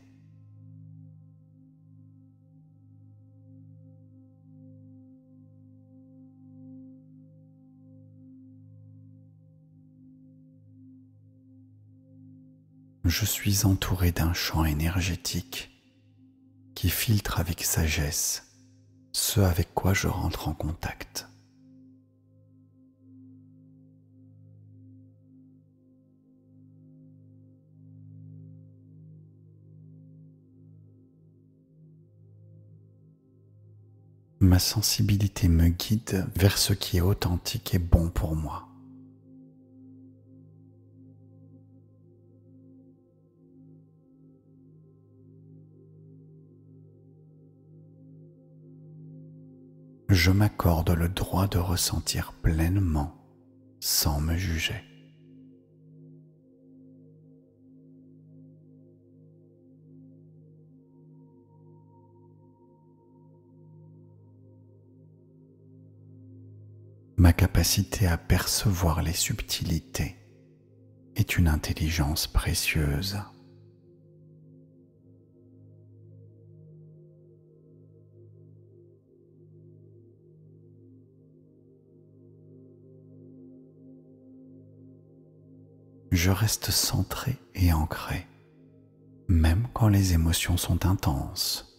Je suis entouré d'un champ énergétique qui filtre avec sagesse ce avec quoi je rentre en contact. Ma sensibilité me guide vers ce qui est authentique et bon pour moi. Je m'accorde le droit de ressentir pleinement sans me juger. Ma capacité à percevoir les subtilités est une intelligence précieuse. Je reste centré et ancré, même quand les émotions sont intenses.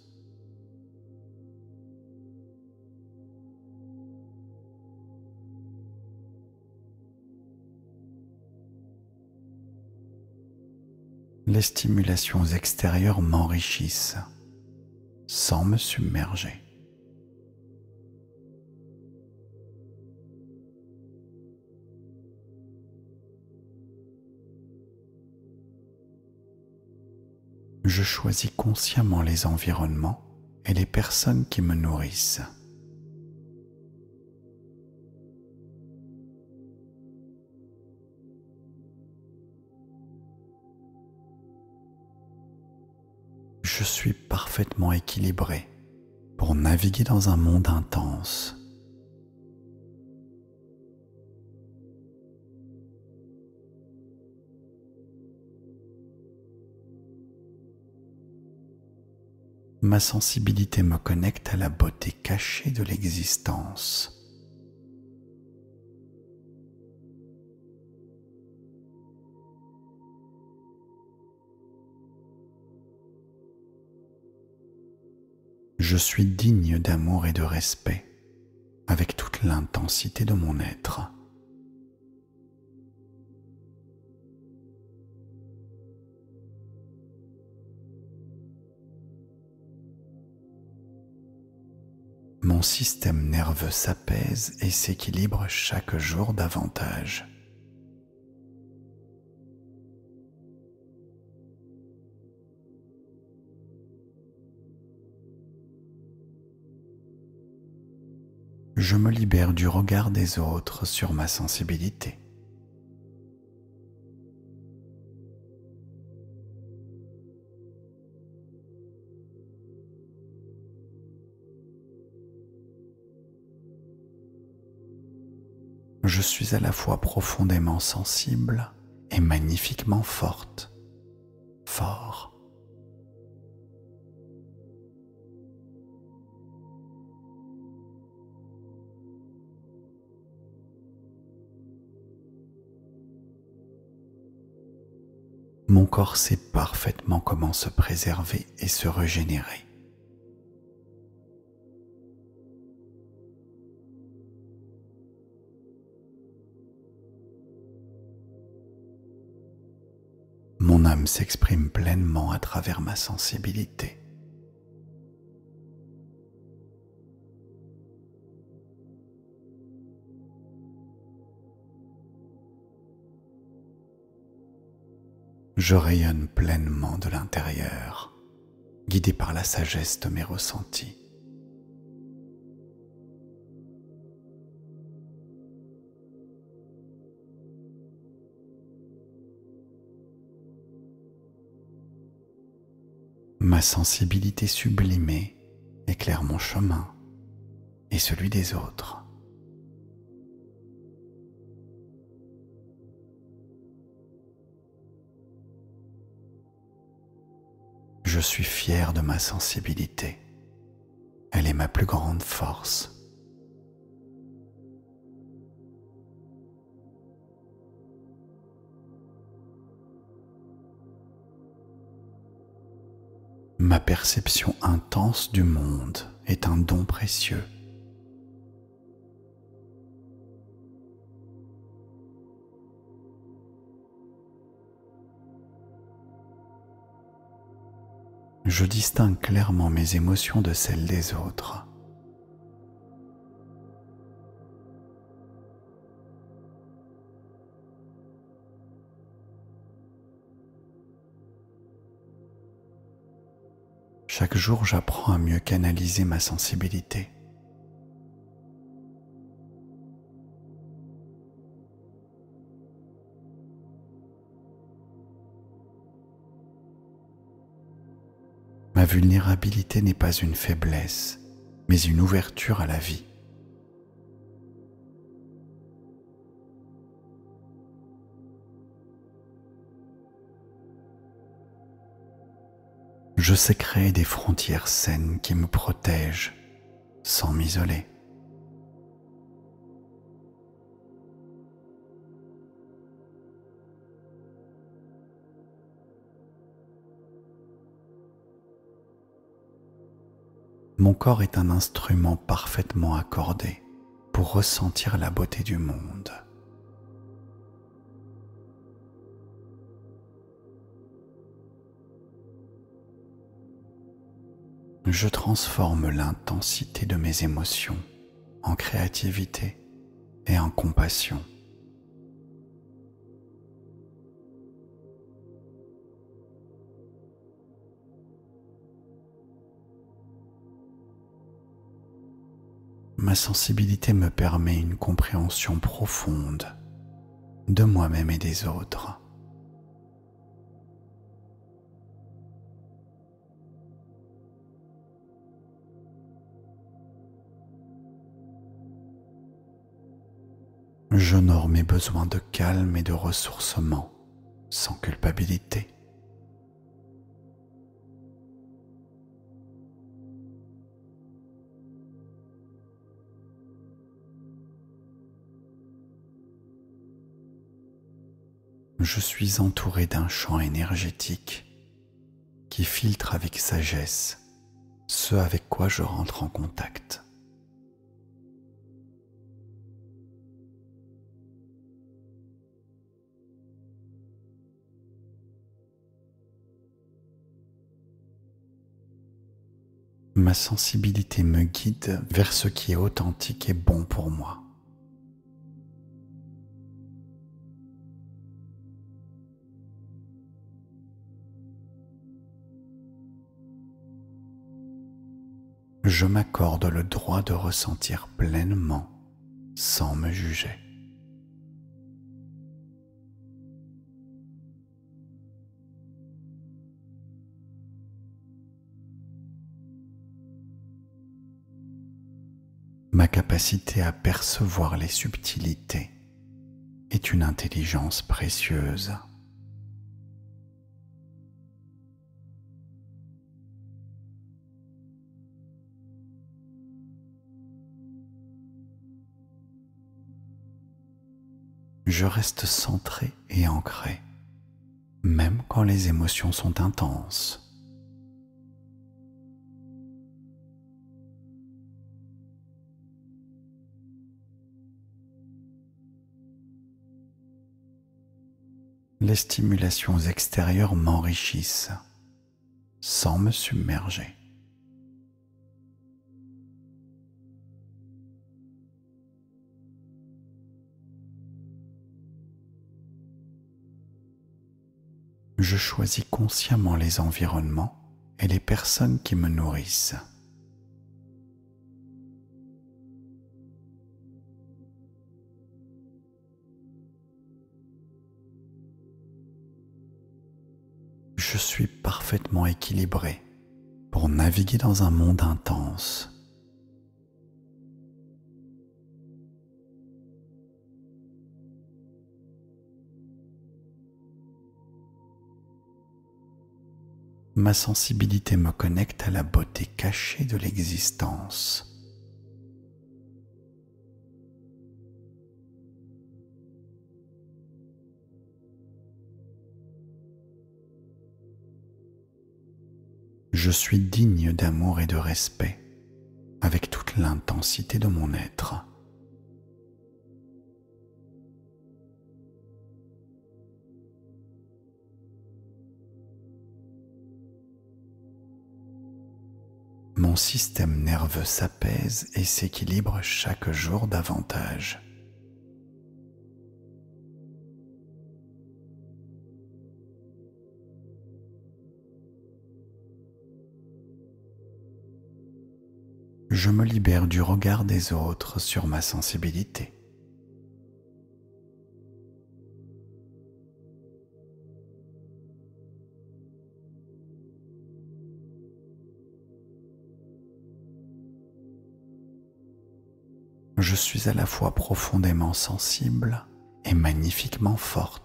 Les stimulations extérieures m'enrichissent sans me submerger. Je choisis consciemment les environnements et les personnes qui me nourrissent. Je suis parfaitement équilibré pour naviguer dans un monde intense. Ma sensibilité me connecte à la beauté cachée de l'existence. Je suis digne d'amour et de respect avec toute l'intensité de mon être. Mon système nerveux s'apaise et s'équilibre chaque jour davantage. Je me libère du regard des autres sur ma sensibilité. Je suis à la fois profondément sensible et magnifiquement fort. Mon corps sait parfaitement comment se préserver et se régénérer. âme s'exprime pleinement à travers ma sensibilité. Je rayonne pleinement de l'intérieur, guidé par la sagesse de mes ressentis. Ma sensibilité sublimée éclaire mon chemin et celui des autres. Je suis fier de ma sensibilité. Elle est ma plus grande force. Ma perception intense du monde est un don précieux. Je distingue clairement mes émotions de celles des autres. Chaque jour, j'apprends à mieux canaliser ma sensibilité. Ma vulnérabilité n'est pas une faiblesse, mais une ouverture à la vie. Je sais créer des frontières saines qui me protègent sans m'isoler. Mon corps est un instrument parfaitement accordé pour ressentir la beauté du monde. Je transforme l'intensité de mes émotions en créativité et en compassion. Ma sensibilité me permet une compréhension profonde de moi-même et des autres. J'honore mes besoins de calme et de ressourcement sans culpabilité. Je suis entouré d'un champ énergétique qui filtre avec sagesse ce avec quoi je rentre en contact. Ma sensibilité me guide vers ce qui est authentique et bon pour moi. Je m'accorde le droit de ressentir pleinement sans me juger. Ma capacité à percevoir les subtilités est une intelligence précieuse. Je reste centré et ancré, même quand les émotions sont intenses. les stimulations extérieures m'enrichissent sans me submerger. Je choisis consciemment les environnements et les personnes qui me nourrissent. Je suis parfaitement équilibré pour naviguer dans un monde intense. Ma sensibilité me connecte à la beauté cachée de l'existence. Je suis digne d'amour et de respect avec toute l'intensité de mon être. Mon système nerveux s'apaise et s'équilibre chaque jour davantage. Je me libère du regard des autres sur ma sensibilité. Je suis à la fois profondément sensible et magnifiquement fort.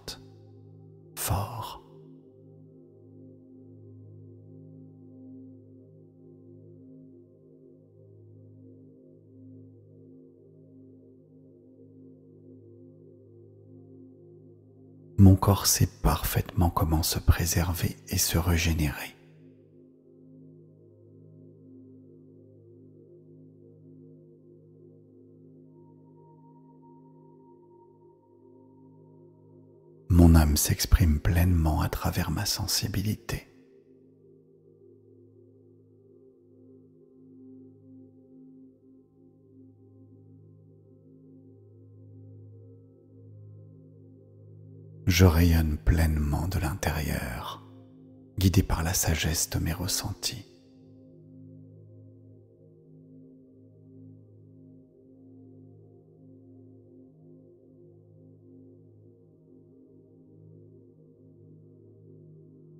Mon corps sait parfaitement comment se préserver et se régénérer. Mon âme s'exprime pleinement à travers ma sensibilité. Je rayonne pleinement de l'intérieur, guidé par la sagesse de mes ressentis.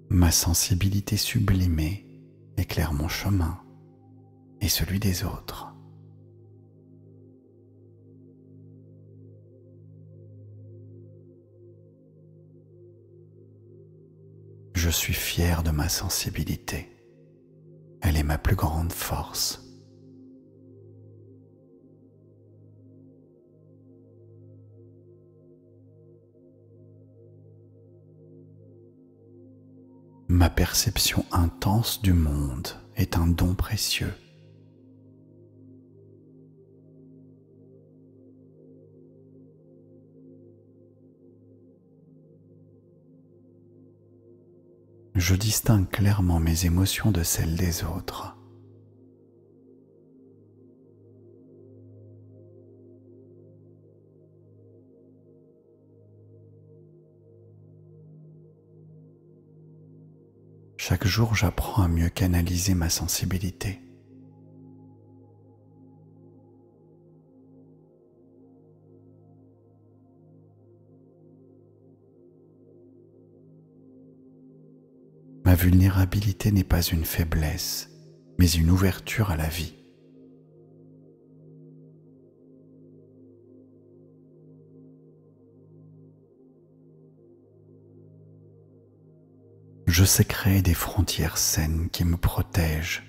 Ma sensibilité sublimée éclaire mon chemin et celui des autres. Je suis fier de ma sensibilité. Elle est ma plus grande force. Ma perception intense du monde est un don précieux. Je distingue clairement mes émotions de celles des autres. Chaque jour, j'apprends à mieux canaliser ma sensibilité. Ma vulnérabilité n'est pas une faiblesse, mais une ouverture à la vie. Je sais créer des frontières saines qui me protègent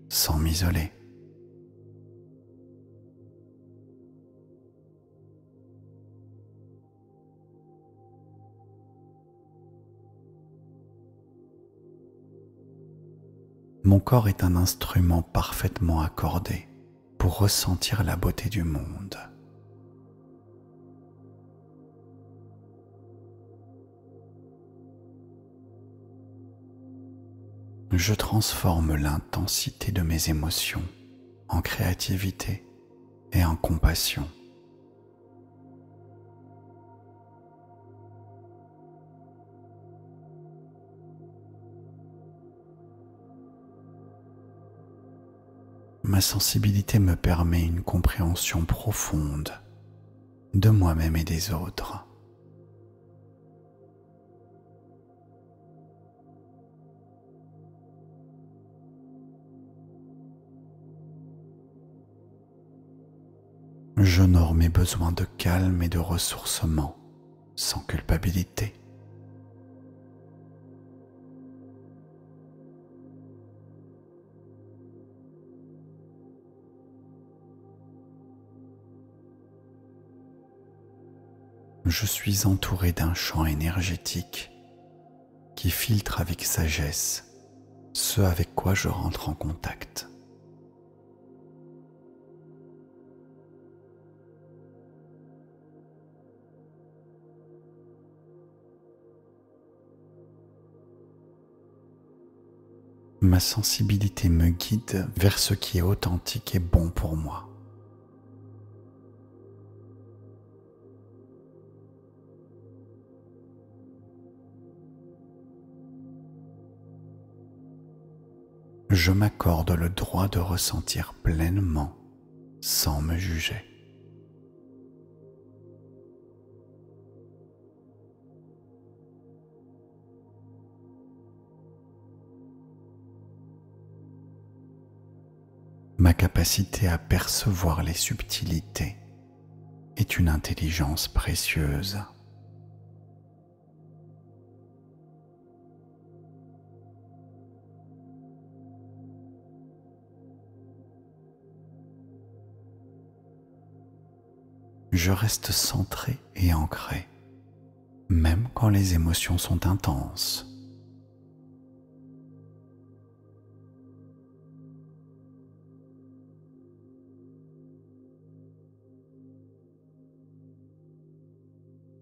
sans m'isoler. Mon corps est un instrument parfaitement accordé pour ressentir la beauté du monde. Je transforme l'intensité de mes émotions en créativité et en compassion. Ma sensibilité me permet une compréhension profonde de moi-même et des autres. J'honore mes besoins de calme et de ressourcement sans culpabilité. Je suis entouré d'un champ énergétique qui filtre avec sagesse ce avec quoi je rentre en contact. Ma sensibilité me guide vers ce qui est authentique et bon pour moi. Je m'accorde le droit de ressentir pleinement sans me juger. Ma capacité à percevoir les subtilités est une intelligence précieuse. Je reste centré et ancré, même quand les émotions sont intenses.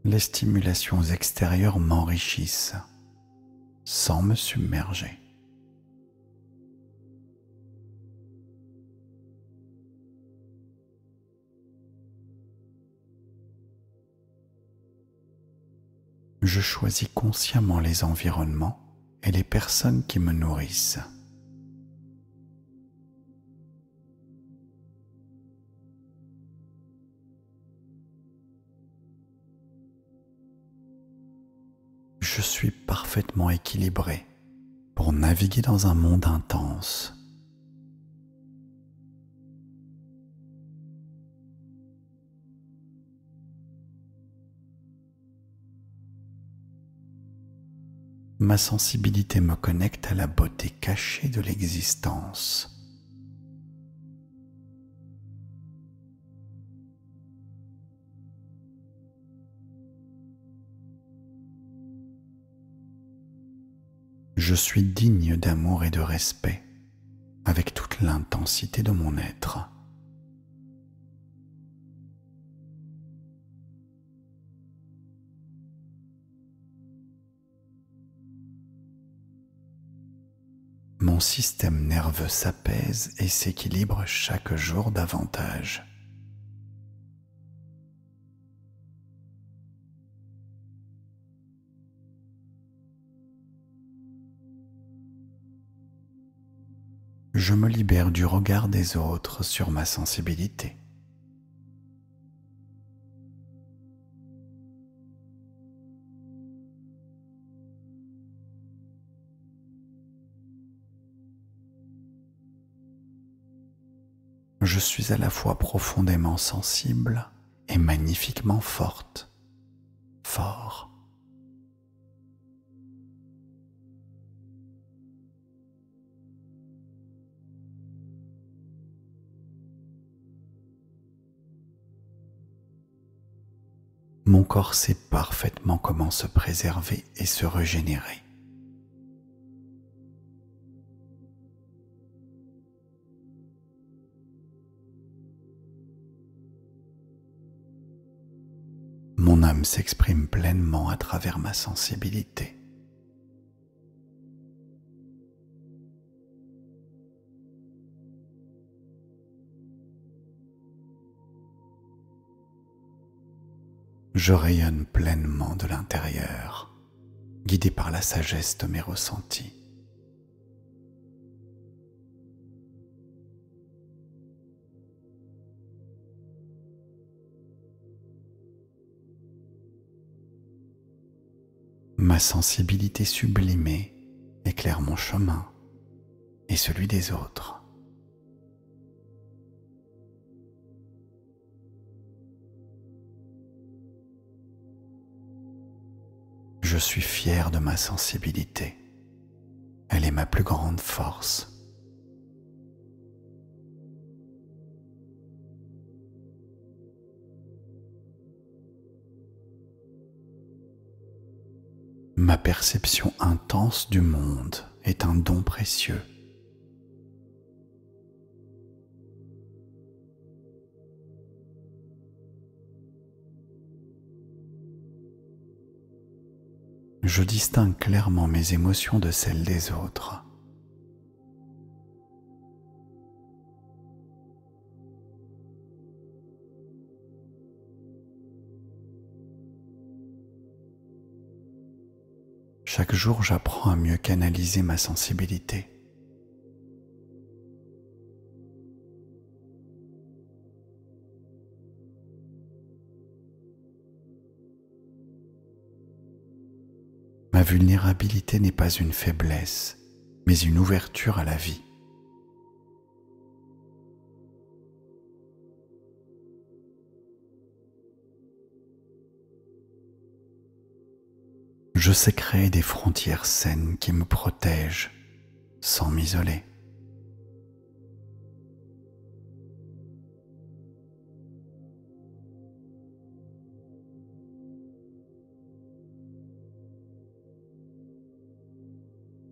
Les stimulations extérieures m'enrichissent sans me submerger. Je choisis consciemment les environnements et les personnes qui me nourrissent. Je suis parfaitement équilibré pour naviguer dans un monde intense. Ma sensibilité me connecte à la beauté cachée de l'existence. Je suis digne d'amour et de respect avec toute l'intensité de mon être. Mon système nerveux s'apaise et s'équilibre chaque jour davantage. Je me libère du regard des autres sur ma sensibilité. Je suis à la fois profondément sensible et magnifiquement fort. Mon corps sait parfaitement comment se préserver et se régénérer. Mon âme s'exprime pleinement à travers ma sensibilité. je rayonne pleinement de l'intérieur, guidé par la sagesse de mes ressentis. Ma sensibilité sublimée éclaire mon chemin et celui des autres. Je suis fier de ma sensibilité. Elle est ma plus grande force. Ma perception intense du monde est un don précieux. Je distingue clairement mes émotions de celles des autres. Chaque jour, j'apprends à mieux canaliser ma sensibilité. Ma vulnérabilité n'est pas une faiblesse, mais une ouverture à la vie. Je sais créer des frontières saines qui me protègent sans m'isoler.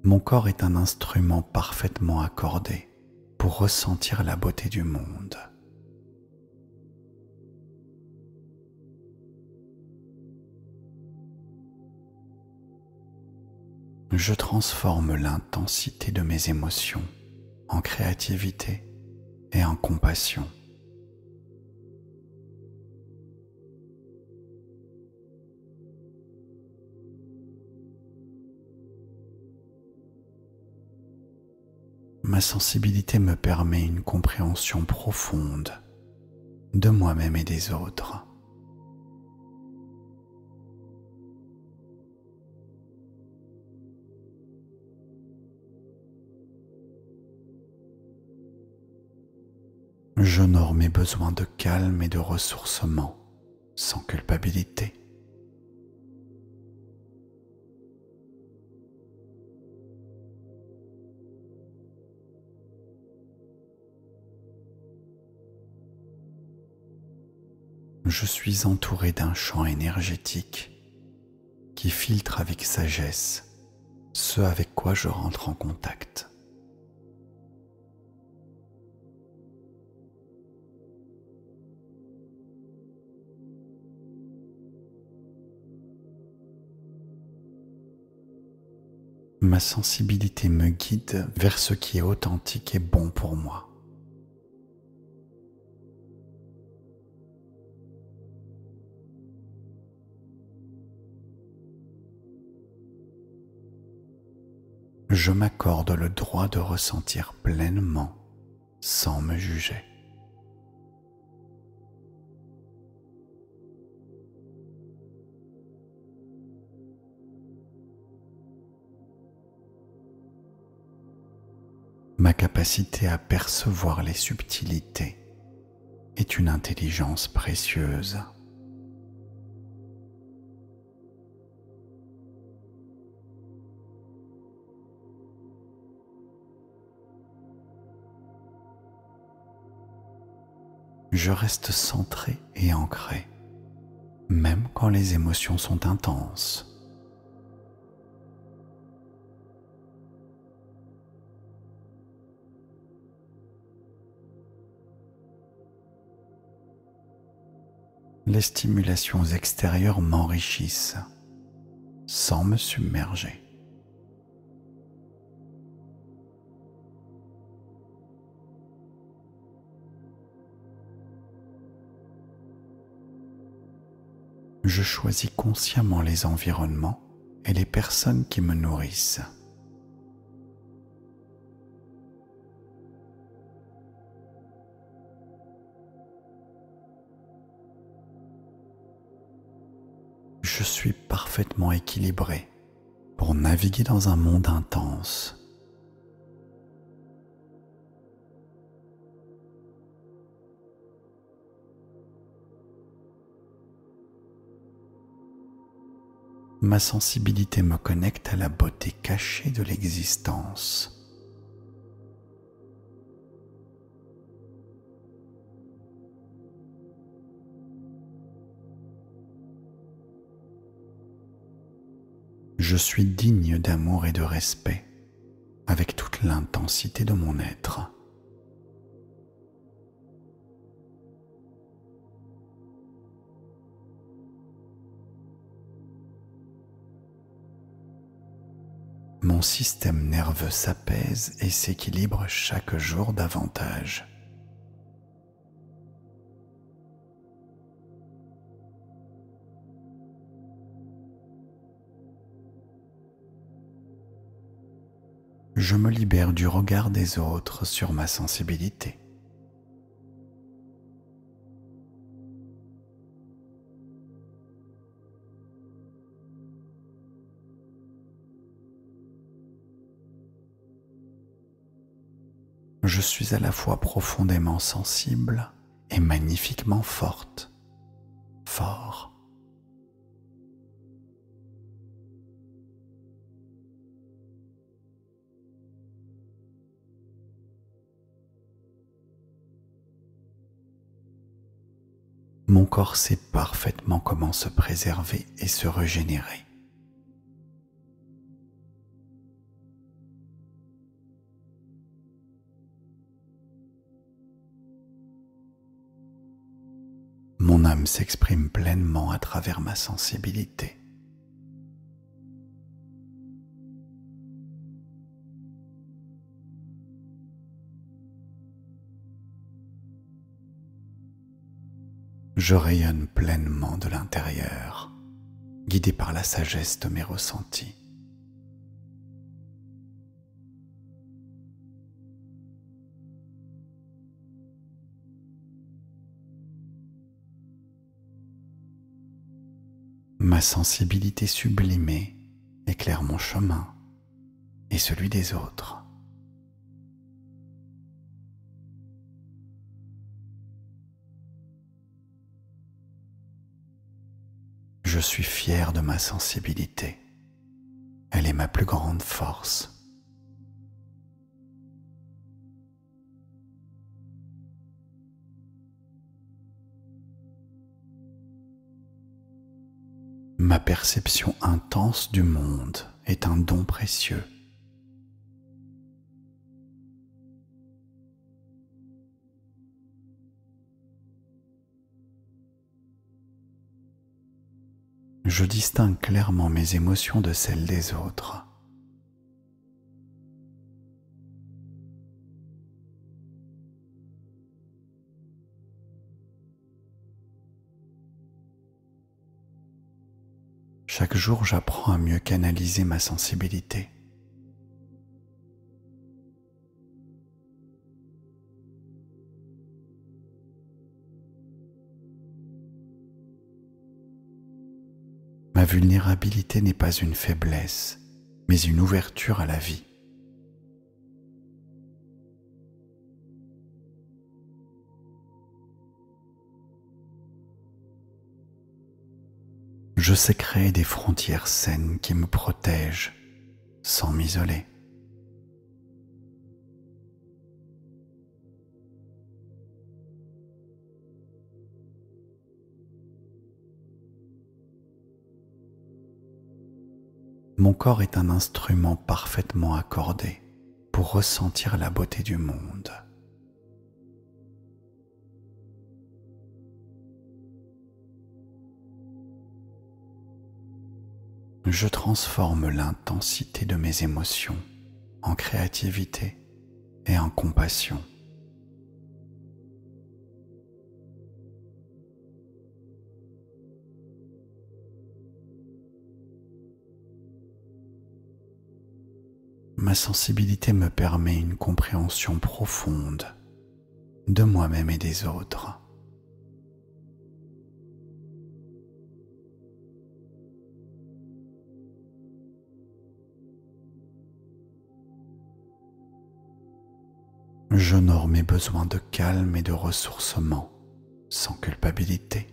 Mon corps est un instrument parfaitement accordé pour ressentir la beauté du monde. Je transforme l'intensité de mes émotions en créativité et en compassion. Ma sensibilité me permet une compréhension profonde de moi-même et des autres. J'honore mes besoins de calme et de ressourcement sans culpabilité. Je suis entouré d'un champ énergétique qui filtre avec sagesse ce avec quoi je rentre en contact. Ma sensibilité me guide vers ce qui est authentique et bon pour moi. Je m'accorde le droit de ressentir pleinement sans me juger. Ma capacité à percevoir les subtilités est une intelligence précieuse. Je reste centré et ancré, même quand les émotions sont intenses. Les stimulations extérieures m'enrichissent sans me submerger. Je choisis consciemment les environnements et les personnes qui me nourrissent. Je suis parfaitement équilibré pour naviguer dans un monde intense. Ma sensibilité me connecte à la beauté cachée de l'existence. Je suis digne d'amour et de respect avec toute l'intensité de mon être. Mon système nerveux s'apaise et s'équilibre chaque jour davantage. Je me libère du regard des autres sur ma sensibilité. Je suis à la fois profondément sensible et magnifiquement fort. Mon corps sait parfaitement comment se préserver et se régénérer. Mon âme s'exprime pleinement à travers ma sensibilité. Je rayonne pleinement de l'intérieur, guidé par la sagesse de mes ressentis. Ma sensibilité sublimée éclaire mon chemin et celui des autres. Je suis fier de ma sensibilité. Elle est ma plus grande force. Ma perception intense du monde est un don précieux. Je distingue clairement mes émotions de celles des autres. Chaque jour, j'apprends à mieux canaliser ma sensibilité. Ma vulnérabilité n'est pas une faiblesse, mais une ouverture à la vie. Je sais créer des frontières saines qui me protègent sans m'isoler. Mon corps est un instrument parfaitement accordé pour ressentir la beauté du monde. Je transforme l'intensité de mes émotions en créativité et en compassion. Ma sensibilité me permet une compréhension profonde de moi-même et des autres. J'honore mes besoins de calme et de ressourcement sans culpabilité.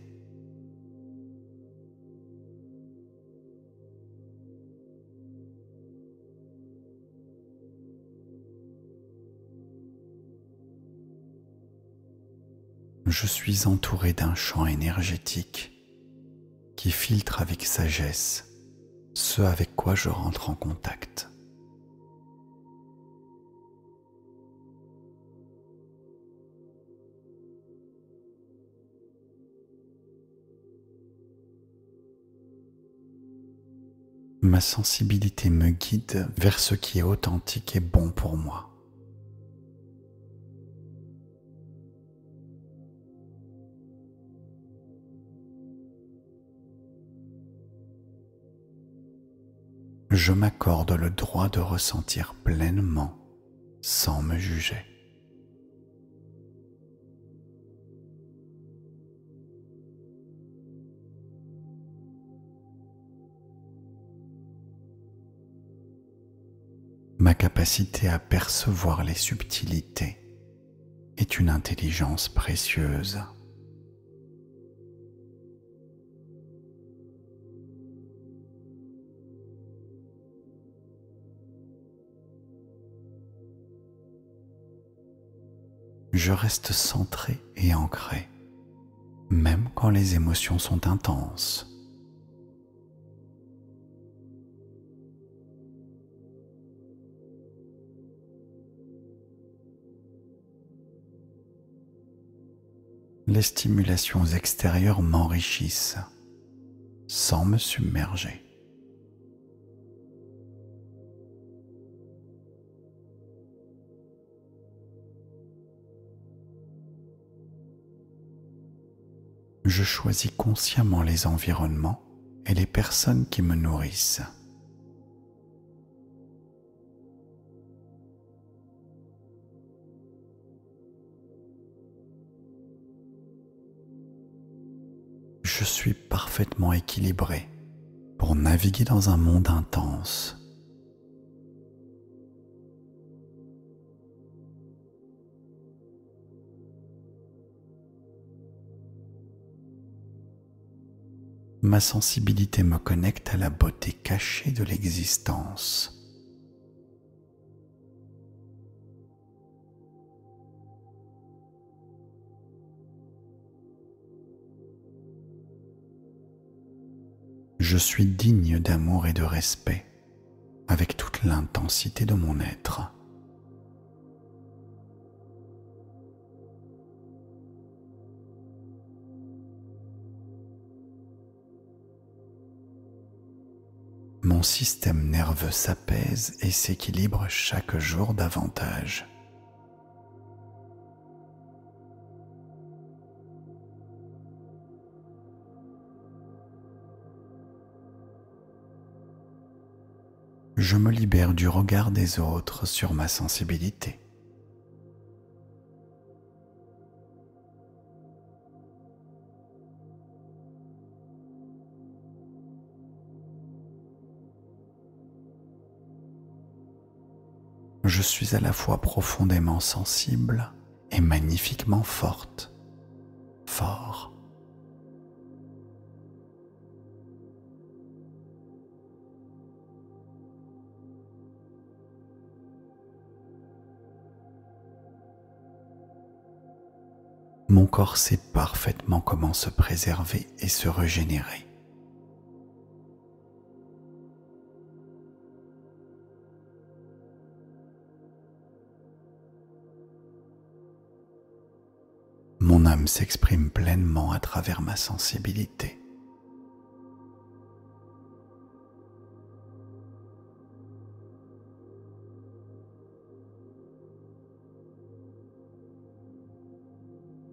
Je suis entouré d'un champ énergétique qui filtre avec sagesse ce avec quoi je rentre en contact. Ma sensibilité me guide vers ce qui est authentique et bon pour moi. Je m'accorde le droit de ressentir pleinement sans me juger. Ma capacité à percevoir les subtilités est une intelligence précieuse. Je reste centré et ancré, même quand les émotions sont intenses. Les stimulations extérieures m'enrichissent sans me submerger. Je choisis consciemment les environnements et les personnes qui me nourrissent. Je suis parfaitement équilibré pour naviguer dans un monde intense. Ma sensibilité me connecte à la beauté cachée de l'existence. Je suis digne d'amour et de respect avec toute l'intensité de mon être. Mon système nerveux s'apaise et s'équilibre chaque jour davantage. Je me libère du regard des autres sur ma sensibilité. Je suis à la fois profondément sensible et magnifiquement fort. Mon corps sait parfaitement comment se préserver et se régénérer. Mon âme s'exprime pleinement à travers ma sensibilité.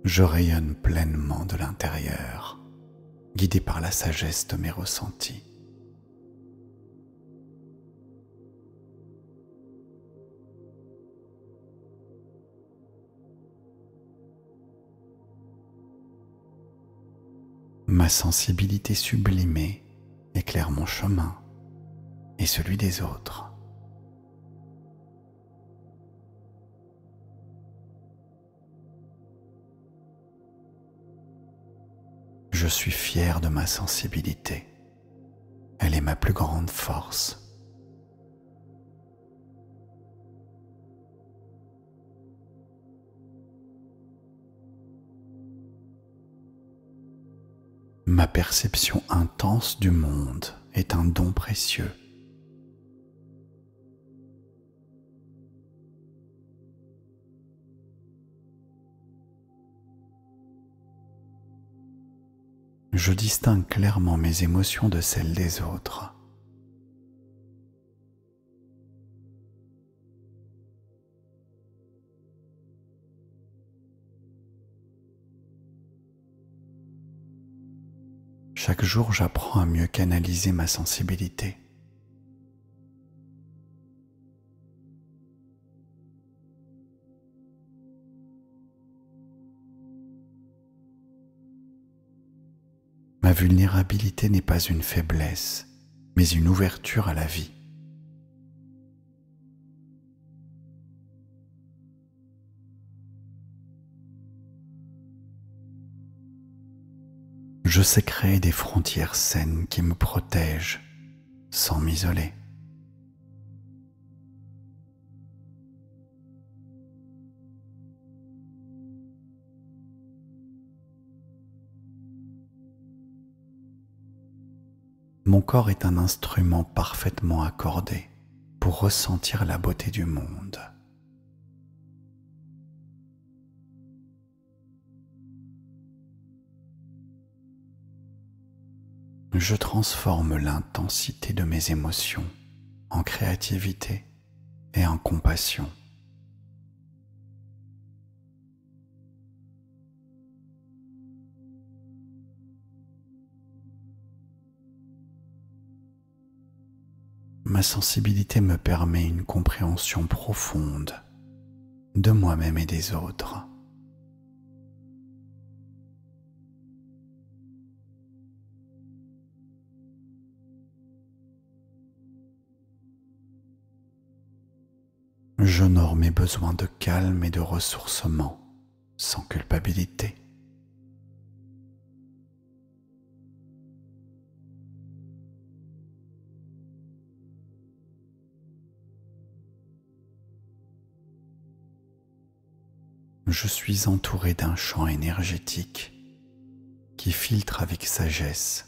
Je rayonne pleinement de l'intérieur, guidé par la sagesse de mes ressentis. Ma sensibilité sublimée éclaire mon chemin et celui des autres. Je suis fier de ma sensibilité. Elle est ma plus grande force. Ma perception intense du monde est un don précieux. Je distingue clairement mes émotions de celles des autres. Chaque jour, j'apprends à mieux canaliser ma sensibilité. Ma vulnérabilité n'est pas une faiblesse, mais une ouverture à la vie. Je sais créer des frontières saines qui me protègent sans m'isoler. Mon corps est un instrument parfaitement accordé pour ressentir la beauté du monde. Je transforme l'intensité de mes émotions en créativité et en compassion. Ma sensibilité me permet une compréhension profonde de moi-même et des autres. J'honore mes besoins de calme et de ressourcement sans culpabilité. Je suis entouré d'un champ énergétique qui filtre avec sagesse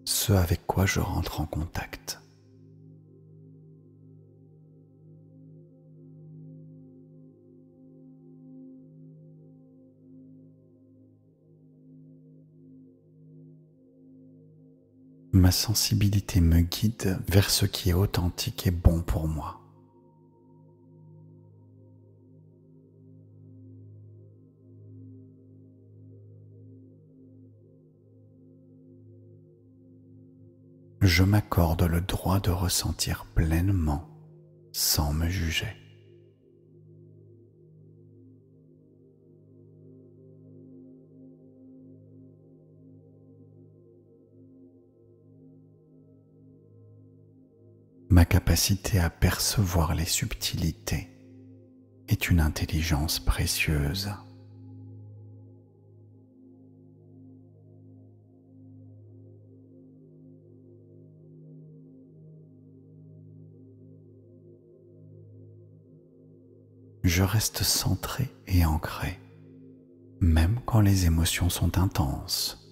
ce avec quoi je rentre en contact. Ma sensibilité me guide vers ce qui est authentique et bon pour moi. Je m'accorde le droit de ressentir pleinement sans me juger. Ma capacité à percevoir les subtilités est une intelligence précieuse. Je reste centré et ancré, même quand les émotions sont intenses.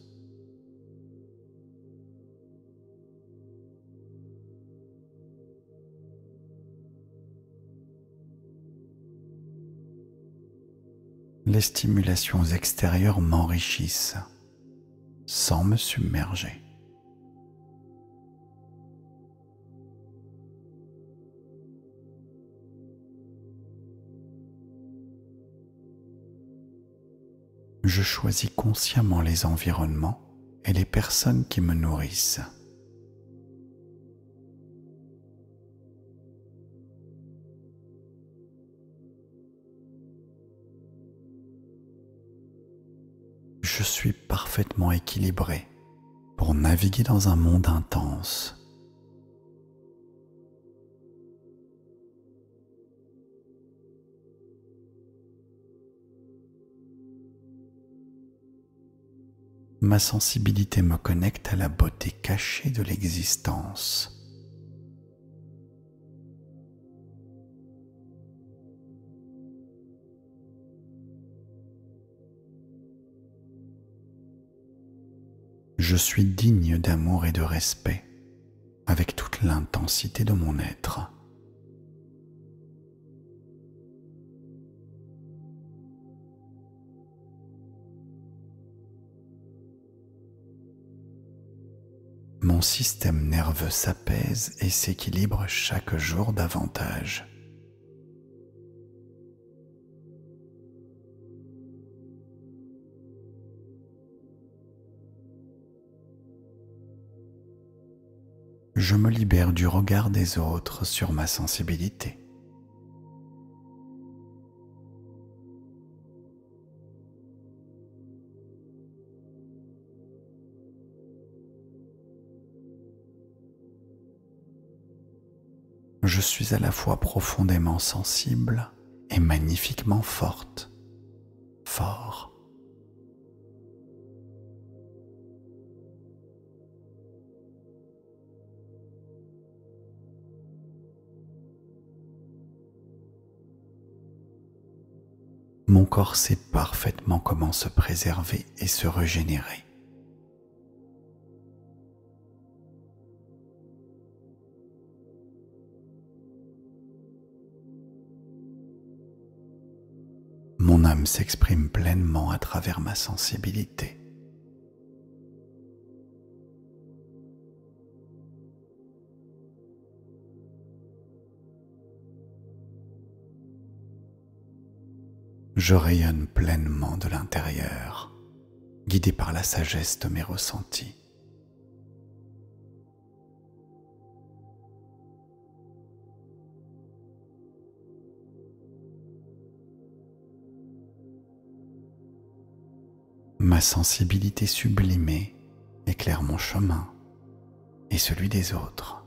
Les stimulations extérieures m'enrichissent sans me submerger. Je choisis consciemment les environnements et les personnes qui me nourrissent. Je suis parfaitement équilibré naviguer dans un monde intense. Ma sensibilité me connecte à la beauté cachée de l'existence. Je suis digne d'amour et de respect avec toute l'intensité de mon être. Mon système nerveux s'apaise et s'équilibre chaque jour davantage. Je me libère du regard des autres sur ma sensibilité. Je suis à la fois profondément sensible et magnifiquement fort. Mon corps sait parfaitement comment se préserver et se régénérer. Mon âme s'exprime pleinement à travers ma sensibilité. Je rayonne pleinement de l'intérieur, guidé par la sagesse de mes ressentis. Ma sensibilité sublimée éclaire mon chemin et celui des autres.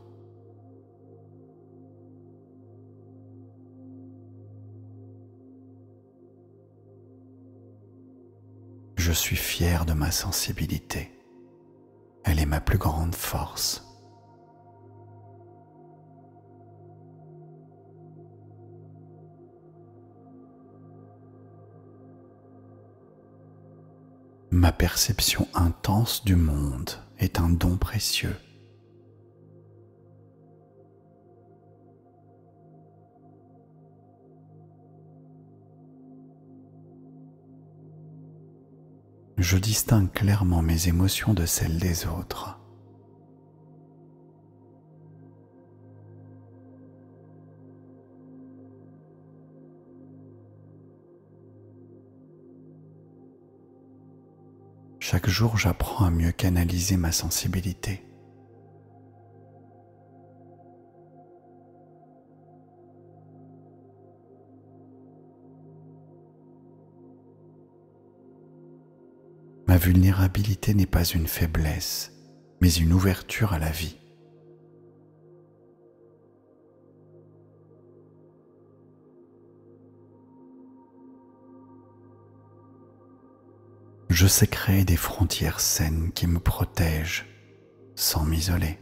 Je suis fier de ma sensibilité. Elle est ma plus grande force. Ma perception intense du monde est un don précieux. Je distingue clairement mes émotions de celles des autres. Chaque jour, j'apprends à mieux canaliser ma sensibilité. Ma vulnérabilité n'est pas une faiblesse, mais une ouverture à la vie. Je sais créer des frontières saines qui me protègent sans m'isoler.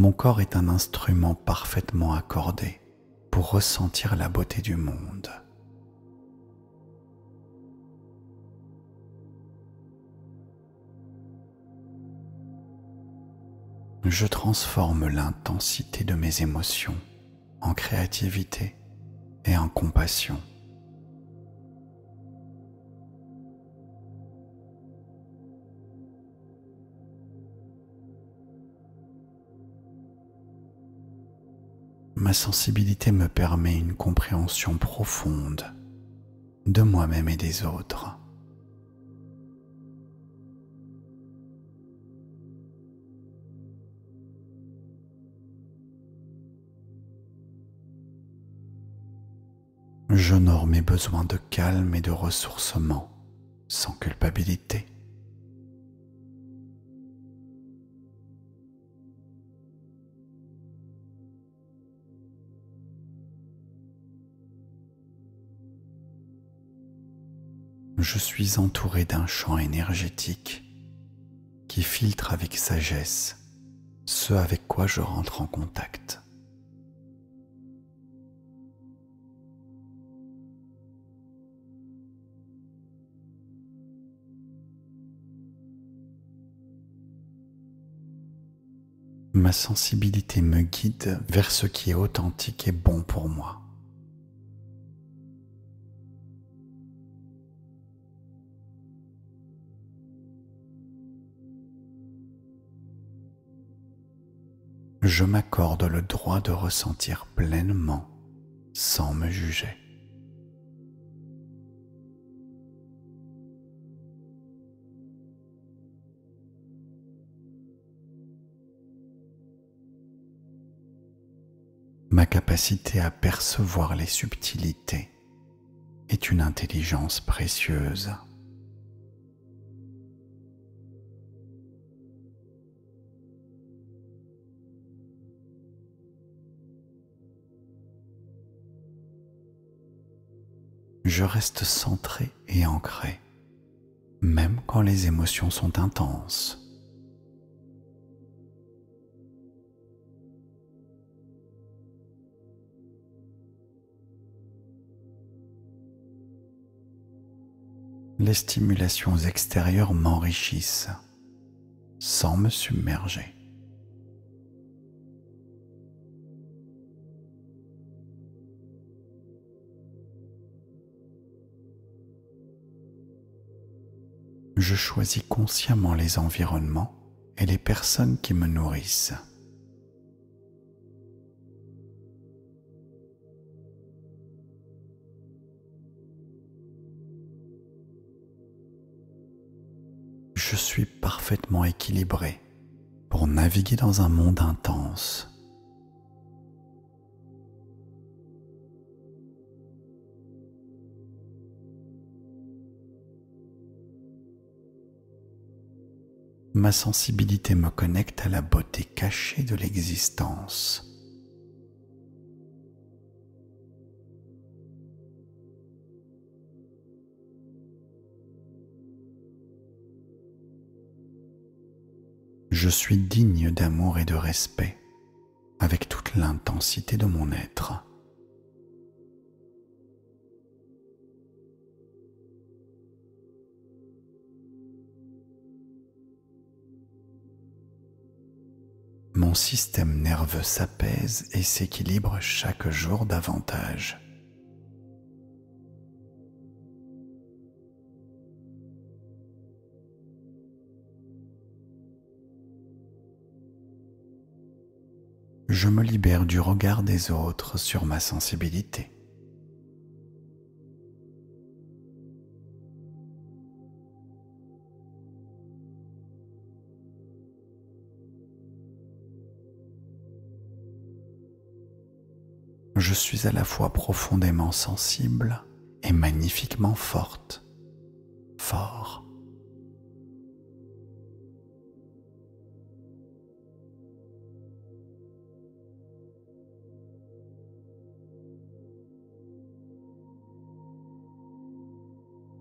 Mon corps est un instrument parfaitement accordé pour ressentir la beauté du monde. Je transforme l'intensité de mes émotions en créativité et en compassion. Ma sensibilité me permet une compréhension profonde de moi-même et des autres. mes besoins de calme et de ressourcement sans culpabilité. Je suis entouré d'un champ énergétique qui filtre avec sagesse ce avec quoi je rentre en contact. Ma sensibilité me guide vers ce qui est authentique et bon pour moi. Je m'accorde le droit de ressentir pleinement sans me juger. Ma capacité à percevoir les subtilités est une intelligence précieuse. Je reste centré et ancré, même quand les émotions sont intenses. Les stimulations extérieures m'enrichissent sans me submerger. Je choisis consciemment les environnements et les personnes qui me nourrissent. Je suis parfaitement équilibré pour naviguer dans un monde intense. Ma sensibilité me connecte à la beauté cachée de l'existence. Je suis digne d'amour et de respect avec toute l'intensité de mon être. Mon système nerveux s'apaise et s'équilibre chaque jour davantage. Je me libère du regard des autres sur ma sensibilité. Je suis à la fois profondément sensible et magnifiquement fort.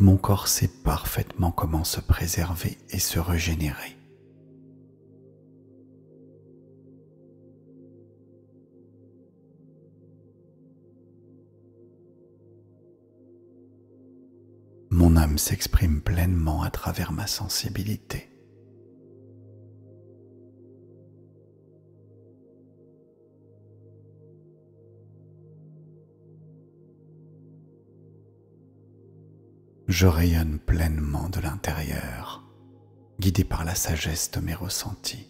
Mon corps sait parfaitement comment se préserver et se régénérer. Mon âme s'exprime pleinement à travers ma sensibilité. Je rayonne pleinement de l'intérieur, guidé par la sagesse de mes ressentis.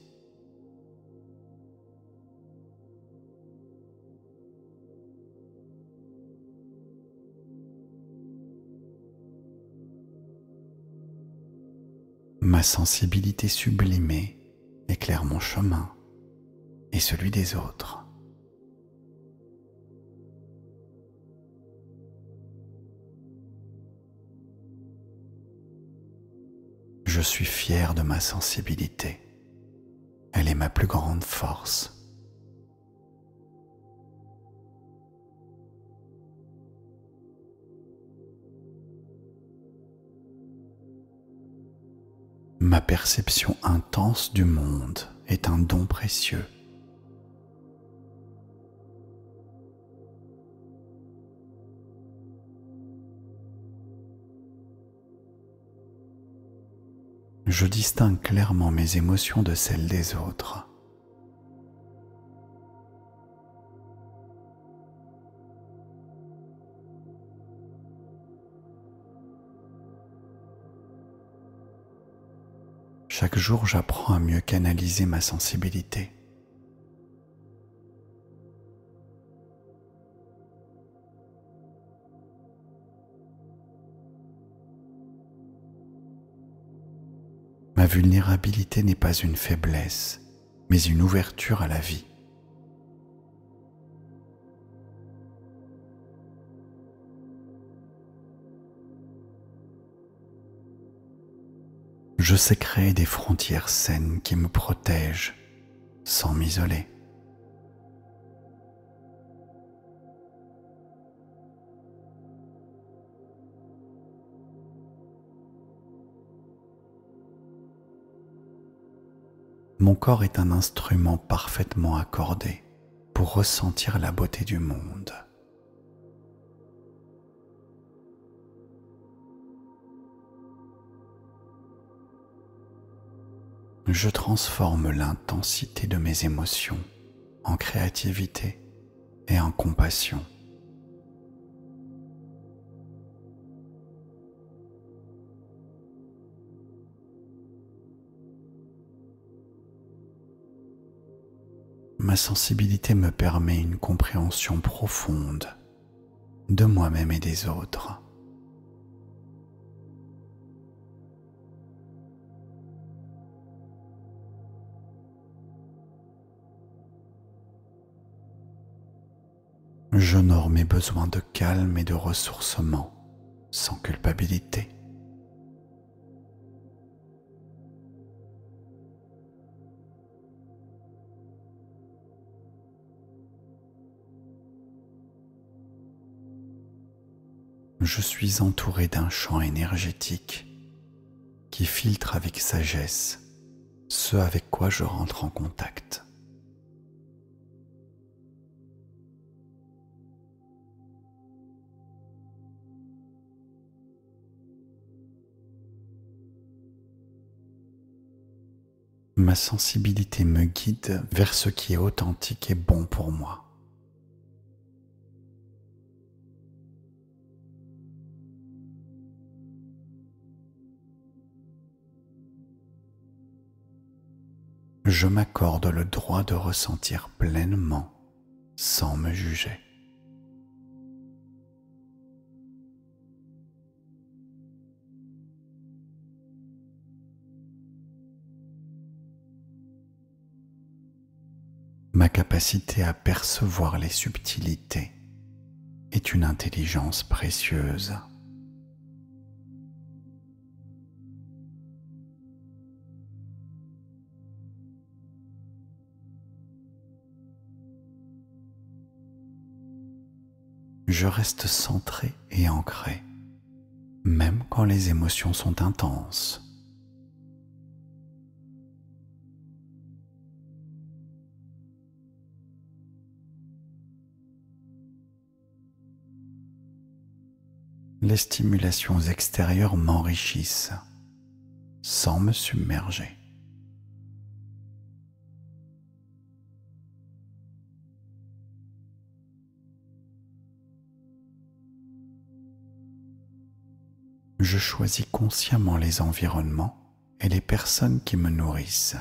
Ma sensibilité sublimée éclaire mon chemin et celui des autres. suis fier de ma sensibilité. Elle est ma plus grande force. Ma perception intense du monde est un don précieux. Je distingue clairement mes émotions de celles des autres. Chaque jour, j'apprends à mieux canaliser ma sensibilité. Ma vulnérabilité n'est pas une faiblesse, mais une ouverture à la vie. Je sais créer des frontières saines qui me protègent sans m'isoler. Mon corps est un instrument parfaitement accordé pour ressentir la beauté du monde. Je transforme l'intensité de mes émotions en créativité et en compassion. Ma sensibilité me permet une compréhension profonde de moi-même et des autres. J'honore mes besoins de calme et de ressourcement sans culpabilité. Je suis entouré d'un champ énergétique qui filtre avec sagesse ce avec quoi je rentre en contact. Ma sensibilité me guide vers ce qui est authentique et bon pour moi. Je m'accorde le droit de ressentir pleinement sans me juger. Ma capacité à percevoir les subtilités est une intelligence précieuse. Je reste centré et ancré, même quand les émotions sont intenses. Les stimulations extérieures m'enrichissent sans me submerger. Je choisis consciemment les environnements et les personnes qui me nourrissent.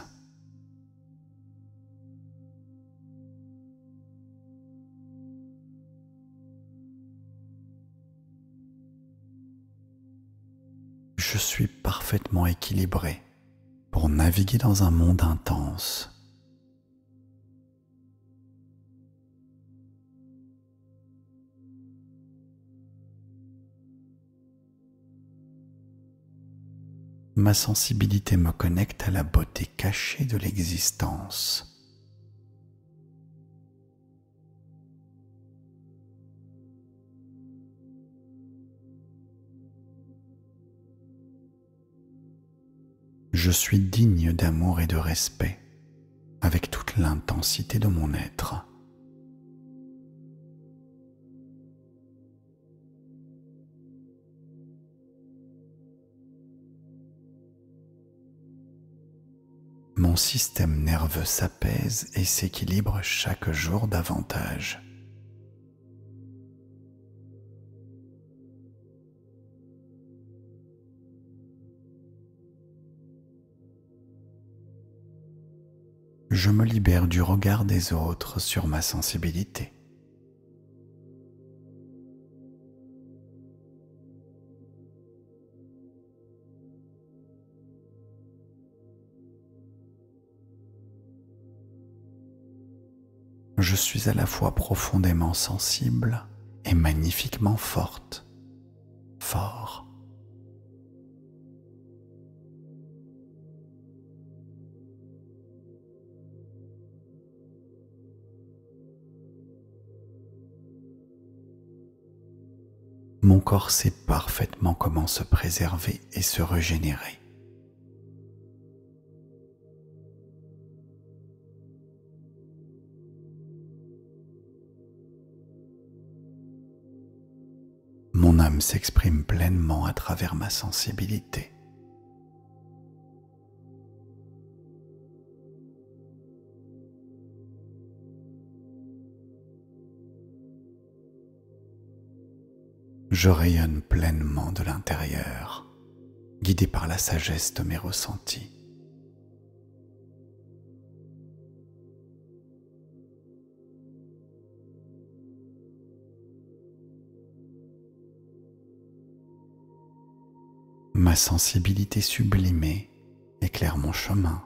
Je suis parfaitement équilibré pour naviguer dans un monde intense. ma sensibilité me connecte à la beauté cachée de l'existence. Je suis digne d'amour et de respect avec toute l'intensité de mon être. Mon système nerveux s'apaise et s'équilibre chaque jour davantage. Je me libère du regard des autres sur ma sensibilité. Je suis à la fois profondément sensible et magnifiquement fort. Mon corps sait parfaitement comment se préserver et se régénérer. Mon âme s'exprime pleinement à travers ma sensibilité. Je rayonne pleinement de l'intérieur, guidé par la sagesse de mes ressentis. Ma sensibilité sublimée éclaire mon chemin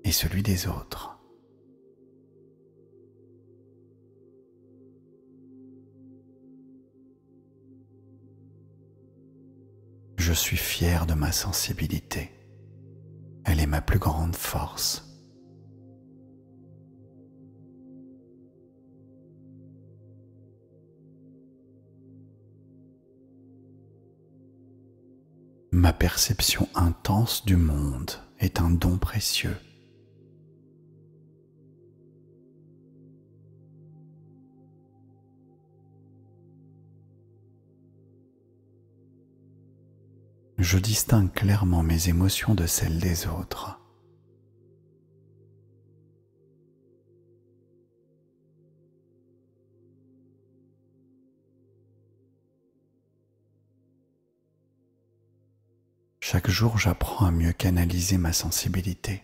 et celui des autres. Je suis fier de ma sensibilité. Elle est ma plus grande force. Ma perception intense du monde est un don précieux. Je distingue clairement mes émotions de celles des autres. Chaque jour, j'apprends à mieux canaliser ma sensibilité.